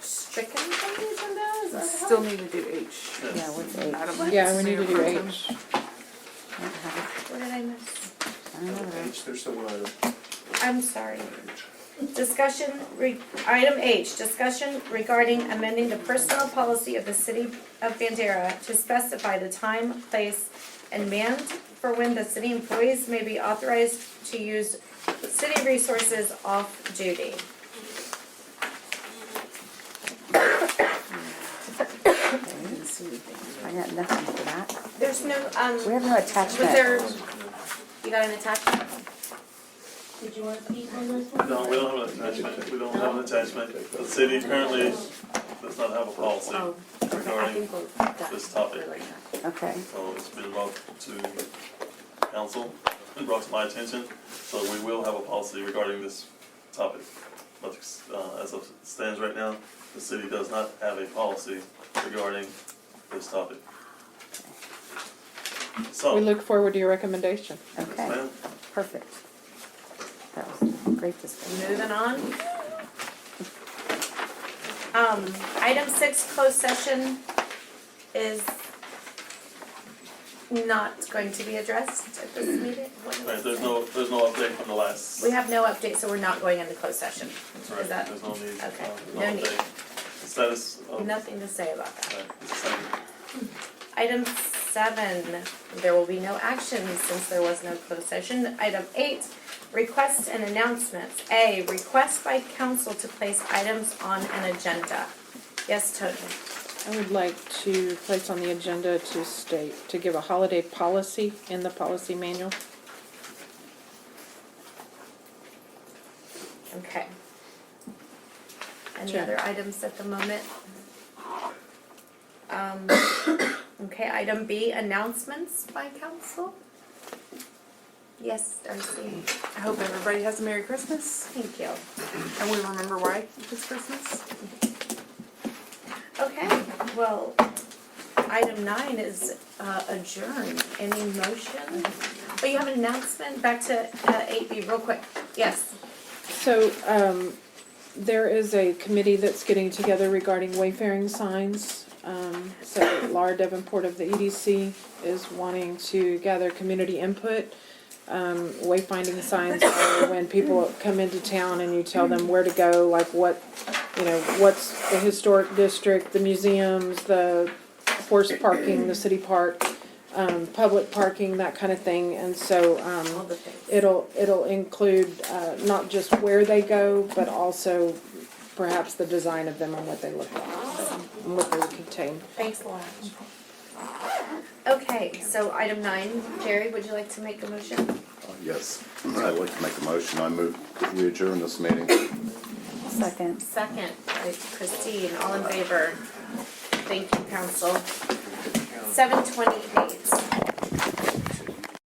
stricken from the agenda, is that how? Still need to do H. Yeah, what's H? Madam Yeah, we need to do Mayor Pro Tem. H. I don't have it. What did I miss? I don't know. H, there's still one item. I'm sorry. Item H, discussion regarding amending the personnel policy of the city of Bandera to specify the time, place, and manner for when the city employees may be authorized to use city resources off duty. I got nothing for that. There's no, We have no was attachment. there, you got an attachment? Did you want to speak on this one? No, we don't have an attachment, we don't have an attachment. The city currently does not have a policy Oh, regarding this topic. Okay, So it's been brought to council and brought to my attention, so we will have a policy regarding this topic. But as it stands right now, the city does not have a policy regarding this topic. So, We look forward to your recommendation. yes, okay, ma'am. perfect. That was great discussion. Moving on. Item 6, closed session is not going to be addressed at this meeting. What did I Right, there's say? no update from the last. We have no update, so we're not going into closed session. That's right, Is that, there's no need. okay, no no need. update. The status of. Nothing to say about that. Right, it's the same. Item 7, there will be no action since there was no closed session. Item 8, requests and announcements. A, request by council to place items on an agenda. Yes, Tony? I would like to place on the agenda to give a holiday policy in the policy manual. Okay. Any Sure. other items at the moment? Okay, item B, announcements by council? Yes, Darcy, I hope everybody has a Merry Christmas, thank you. and we remember why it's Christmas. Okay, well, item 9 is adjourn. Any motion? Oh, you have an announcement? Back to 8B, real quick. Yes. So, there is a committee that's getting together regarding wayfaring signs. So Laura Davenport of the EDC is wanting to gather community input. Wayfinding signs are when people come into town and you tell them where to go, like what, what's the historic district, the museums, the horse parking, the city park, public parking, that kind of thing. And so, All the things. it'll include, not just where they go, but also perhaps the design of them and what they look like, and what they would contain. Thanks a lot. Okay, so item 9, Jerry, would you like to make a motion? Yes, I'd like to make a motion. I move that we adjourn this meeting. Second. Second, by Christine, all in favor? Thank you, council. 7:28.